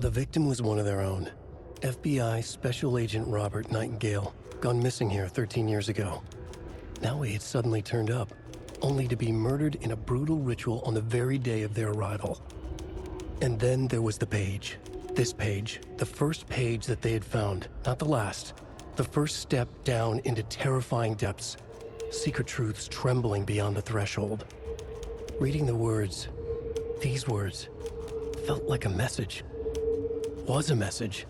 The victim was one of their own. FBI Special Agent Robert Nightingale, gone missing here 13 years ago. Now he had suddenly turned up, only to be murdered in a brutal ritual on the very day of their arrival. And then there was the page. This page, the first page that they had found, not the last. The first step down into terrifying depths. Secret truths trembling beyond the threshold. Reading the words, these words, felt like a message. Was a message.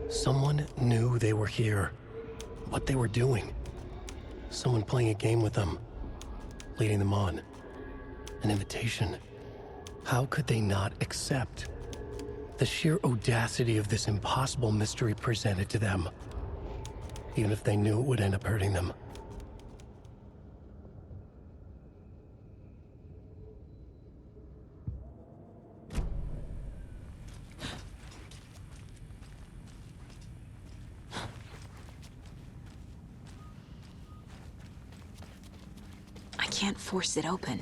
Someone knew they were here. What they were doing. Someone playing a game with them. Leading them on. An invitation. How could they not accept? The sheer audacity of this impossible mystery presented to them. Even if they knew it would end up hurting them. I can't force it open.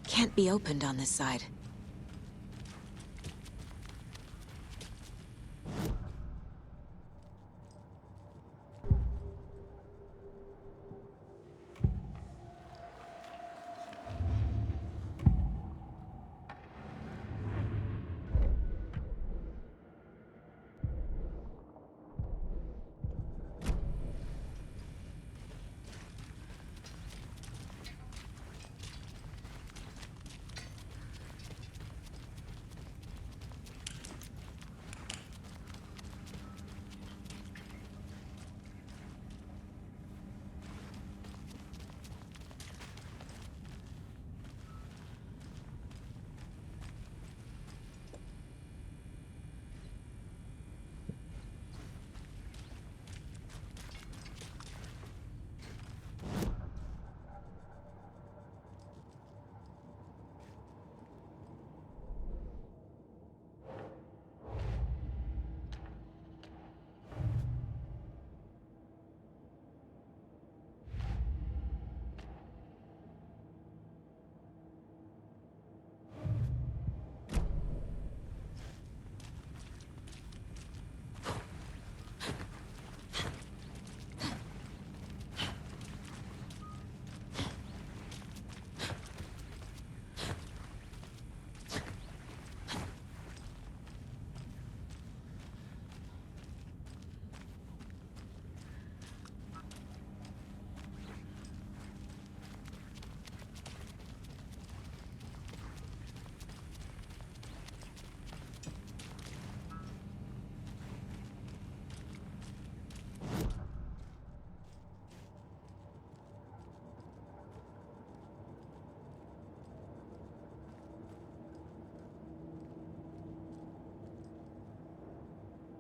Can't be opened on this side.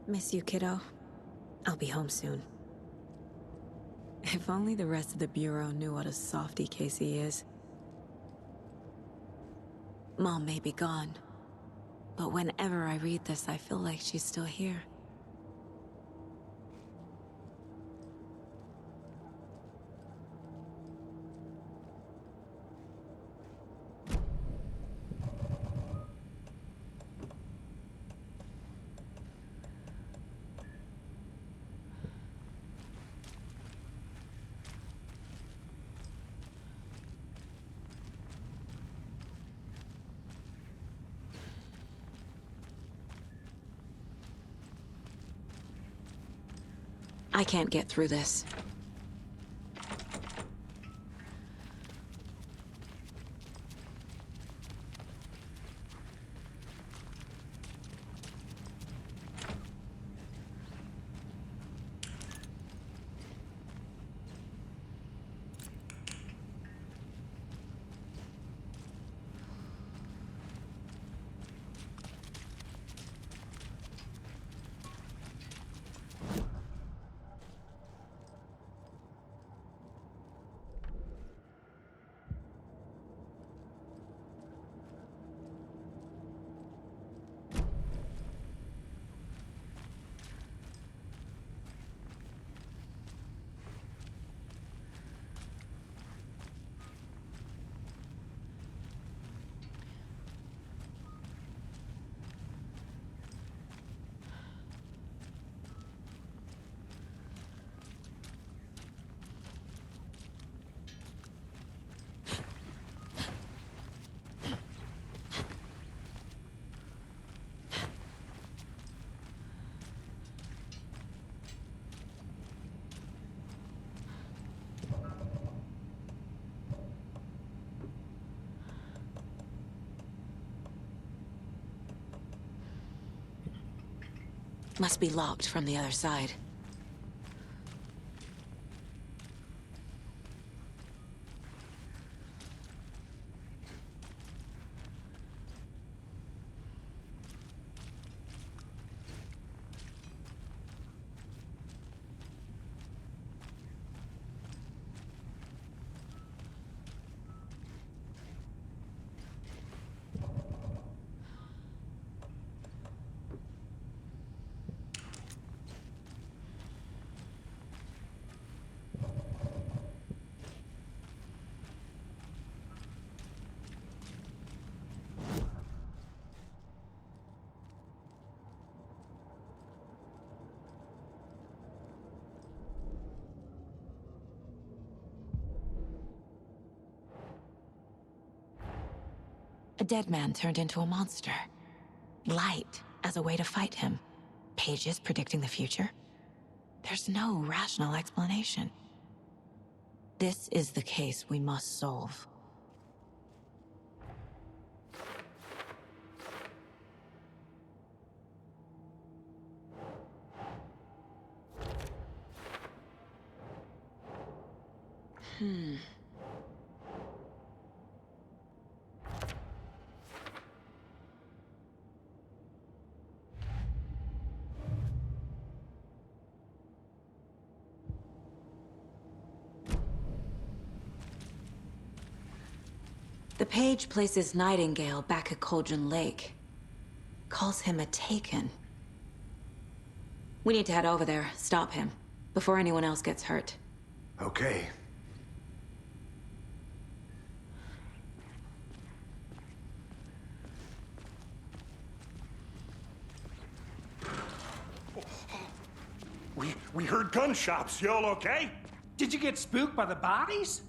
Miss you, kiddo. I'll be home soon. If only the rest of the Bureau knew what a softy Casey is. Mom may be gone, but whenever I read this, I feel like she's still here. I can't get through this. Must be locked from the other side. A dead man turned into a monster. Light as a way to fight him. Pages predicting the future. There's no rational explanation. This is the case we must solve. The page places Nightingale back at Cauldron Lake. Calls him a Taken. We need to head over there, stop him, before anyone else gets hurt. Okay. We heard gunshots. Y'all okay? Did you get spooked by the bodies?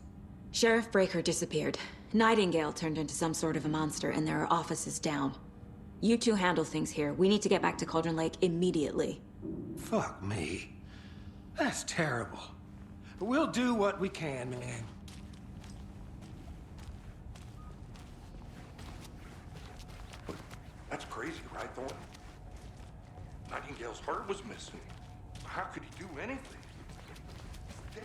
Sheriff Breaker disappeared. Nightingale turned into some sort of a monster, and there are offices down. You two handle things here. We need to get back to Cauldron Lake immediately. Fuck me. That's terrible. But we'll do what we can, man. That's crazy, right, Thornton? Nightingale's heart was missing. How could he do anything? He's dead.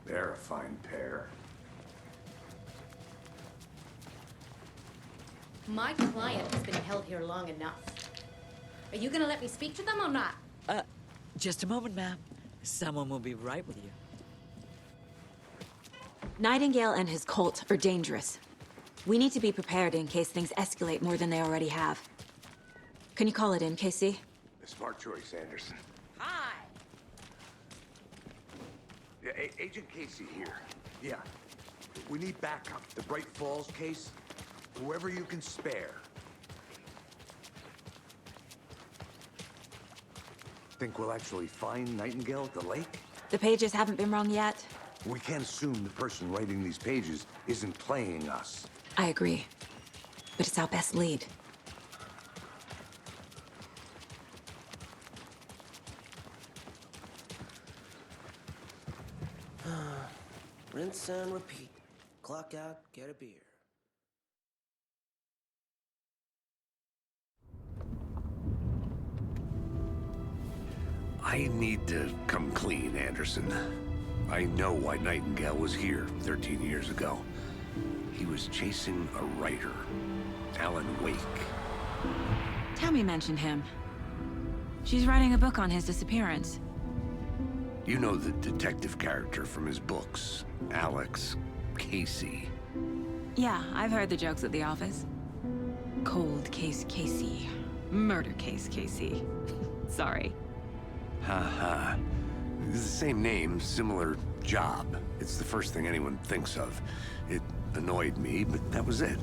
They're a fine pair. My client has been held here long enough. Are you gonna let me speak to them or not? Just a moment, ma'am. Someone will be right with you. Nightingale and his cult are dangerous. We need to be prepared in case things escalate more than they already have. Can you call it in, Casey? A smart choice, Anderson. Hi! Yeah, Agent Casey here. Yeah. We need backup. The Bright Falls case. Whoever you can spare. Think we'll actually find Nightingale at the lake? The pages haven't been wrong yet. We can't assume the person writing these pages isn't playing us. I agree. But it's our best lead. Rinse and repeat. Clock out, get a beer. I need to come clean, Anderson. I know why Nightingale was here 13 years ago. He was chasing a writer, Alan Wake. Tammy mentioned him. She's writing a book on his disappearance. You know the detective character from his books, Alex Casey. Yeah, I've heard the jokes at the office. Cold case Casey. Murder case Casey. Sorry. Ha. It's the same name, similar job. It's the first thing anyone thinks of. It annoyed me, but that was it.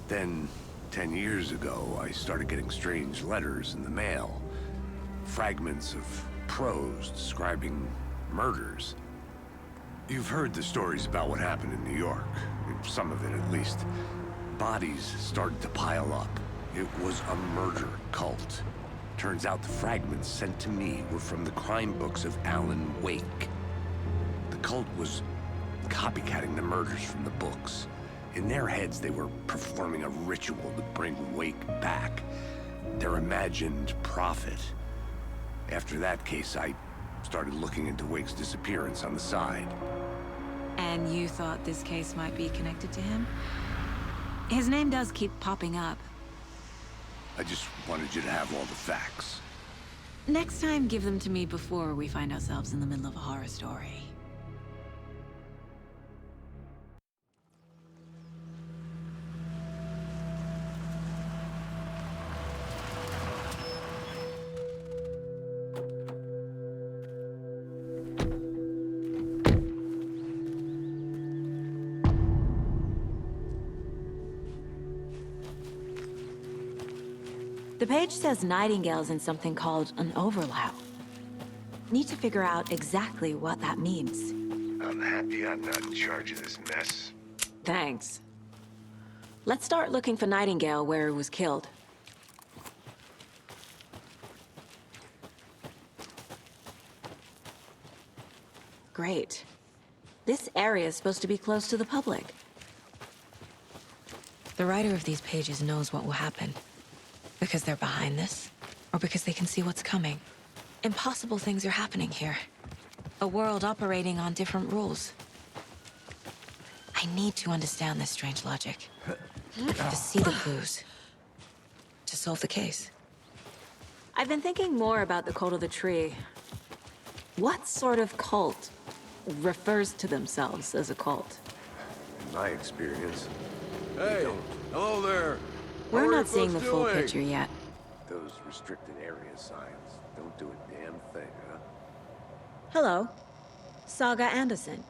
Then, 10 years ago, I started getting strange letters in the mail. Fragments of prose describing murders. You've heard the stories about what happened in New York. Some of it, at least. Bodies started to pile up. It was a murder cult. Turns out the fragments sent to me were from the crime books of Alan Wake. The cult was copycatting the murders from the books. In their heads, they were performing a ritual to bring Wake back. Their imagined prophet. After that case, I started looking into Wake's disappearance on the side. And you thought this case might be connected to him? His name does keep popping up. I just wanted you to have all the facts. Next time, give them to me before we find ourselves in the middle of a horror story. The page says Nightingale's in something called an overlap. Need to figure out exactly what that means. I'm happy I'm not in charge of this mess. Thanks. Let's start looking for Nightingale where he was killed. Great. This area is supposed to be close to the public. The writer of these pages knows what will happen. Because they're behind this, or because they can see what's coming. Impossible things are happening here. A world operating on different rules. I need to understand this strange logic. To see the clues. To solve the case. I've been thinking more about the cult of the tree. What sort of cult refers to themselves as a cult? In my experience... Hey, hello there. We're not seeing the full picture yet. Those restricted area signs don't do a damn thing, huh? Hello. Saga Anderson.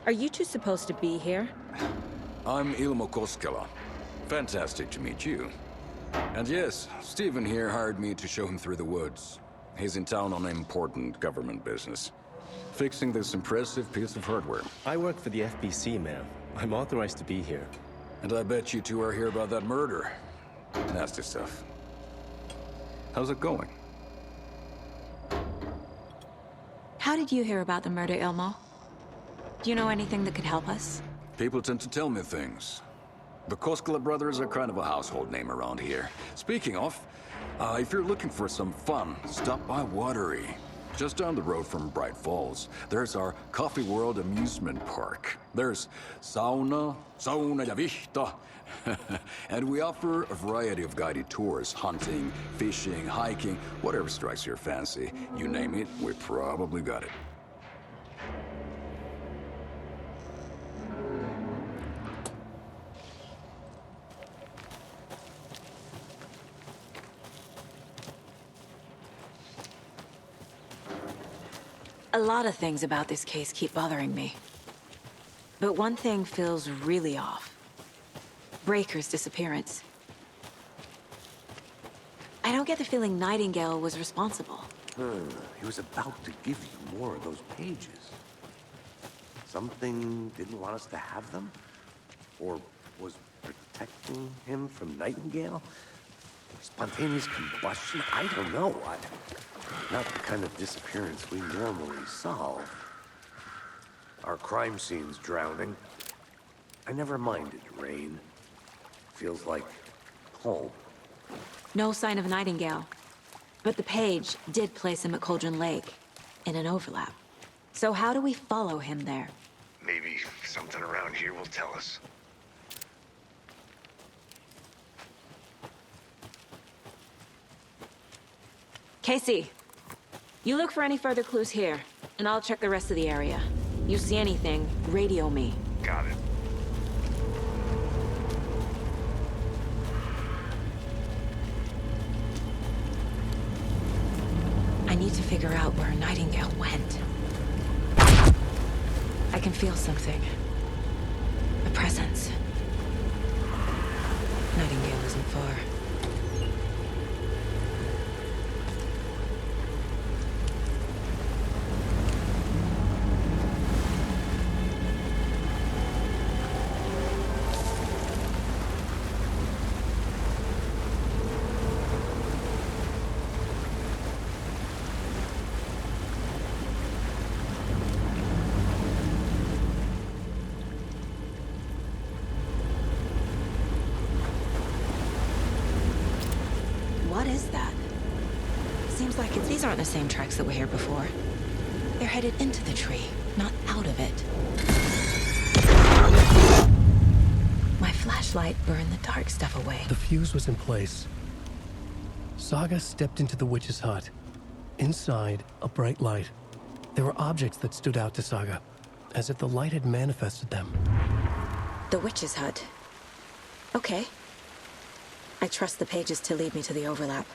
Are you two supposed to be here? I'm Ilmo Koskela. Fantastic to meet you. And yes, Stephen here hired me to show him through the woods. He's in town on important government business. Fixing this impressive piece of hardware. I work for the FBC, ma'am. I'm authorized to be here. And I bet you two are here about that murder. Nasty stuff. How's it going? How did you hear about the murder, Ilmo? Do you know anything that could help us? People tend to tell me things. The Koskela brothers are kind of a household name around here. Speaking of, if you're looking for some fun, stop by Watery. Just down the road from Bright Falls, there's our Coffee World amusement park. There's sauna ja vihta. And we offer a variety of guided tours, hunting, fishing, hiking, whatever strikes your fancy. You name it, we probably got it. A lot of things about this case keep bothering me. But one thing feels really off. Breaker's disappearance. I don't get the feeling Nightingale was responsible. He was about to give you more of those pages. Something didn't want us to have them? Or was protecting him from Nightingale? Spontaneous combustion? I don't know. Not the kind of disappearance we normally solve. Our crime scene's drowning. I never minded rain. Feels like home. No sign of Nightingale. But the page did place him at Cauldron Lake, in an overlap. So how do we follow him there? Maybe something around here will tell us. Casey, you look for any further clues here, and I'll check the rest of the area. You see anything, radio me. Got it. I need to figure out where Nightingale went. I can feel something. A presence. Nightingale isn't far. What is that? Seems like these aren't the same tracks that were here before. They're headed into the tree, not out of it. My flashlight burned the dark stuff away. The fuse was in place. Saga stepped into the witch's hut. Inside, a bright light. There were objects that stood out to Saga, as if the light had manifested them. The witch's hut. Okay. I trust the pages to lead me to the overlap.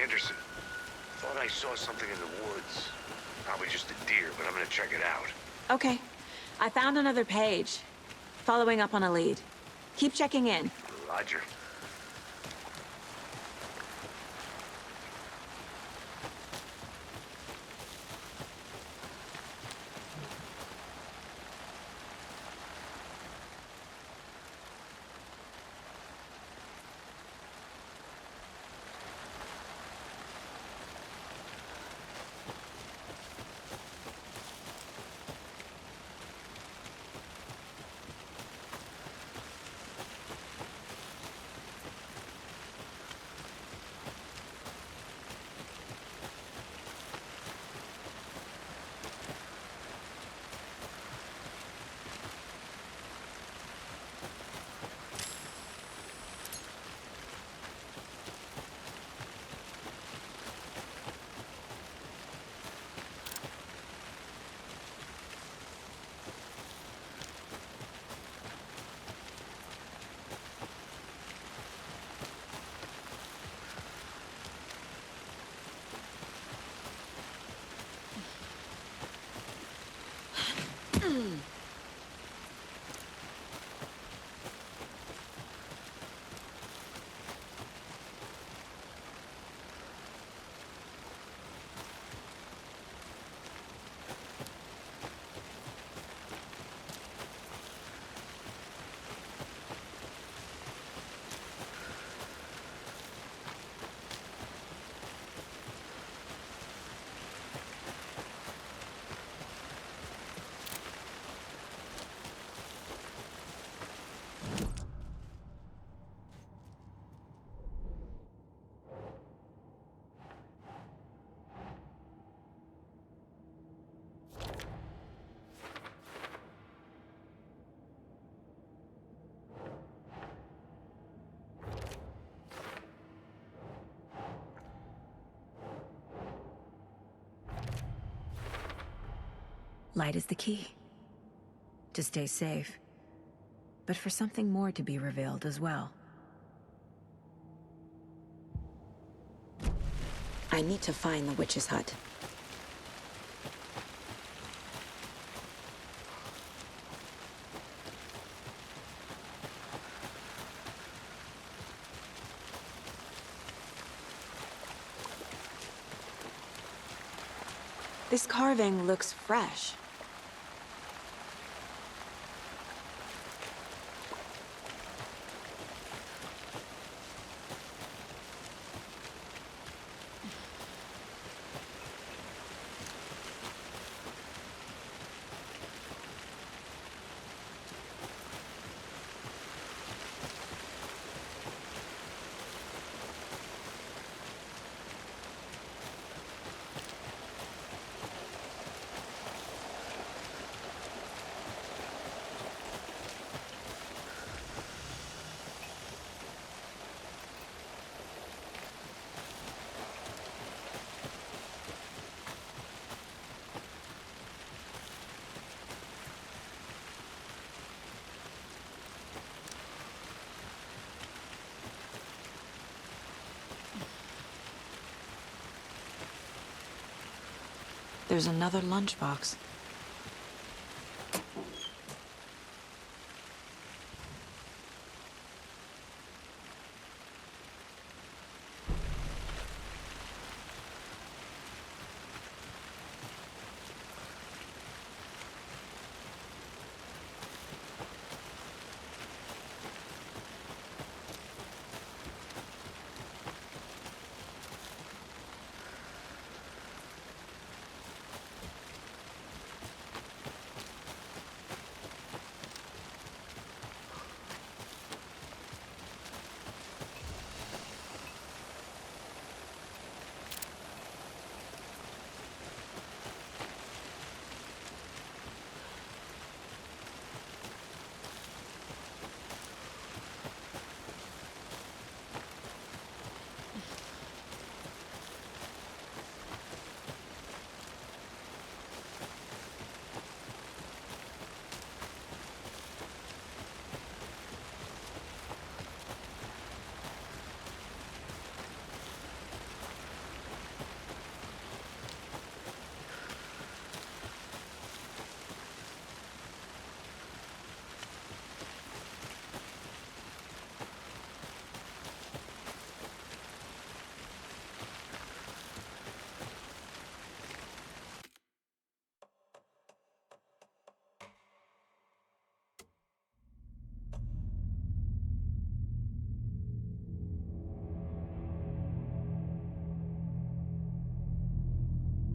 Anderson, thought I saw something in the woods. Probably just a deer, but I'm gonna check it out. Okay. I found another page. Following up on a lead. Keep checking in. Roger. Light is the key. To stay safe. But for something more to be revealed as well. I need to find the witch's hut. This carving looks fresh. There's another lunchbox.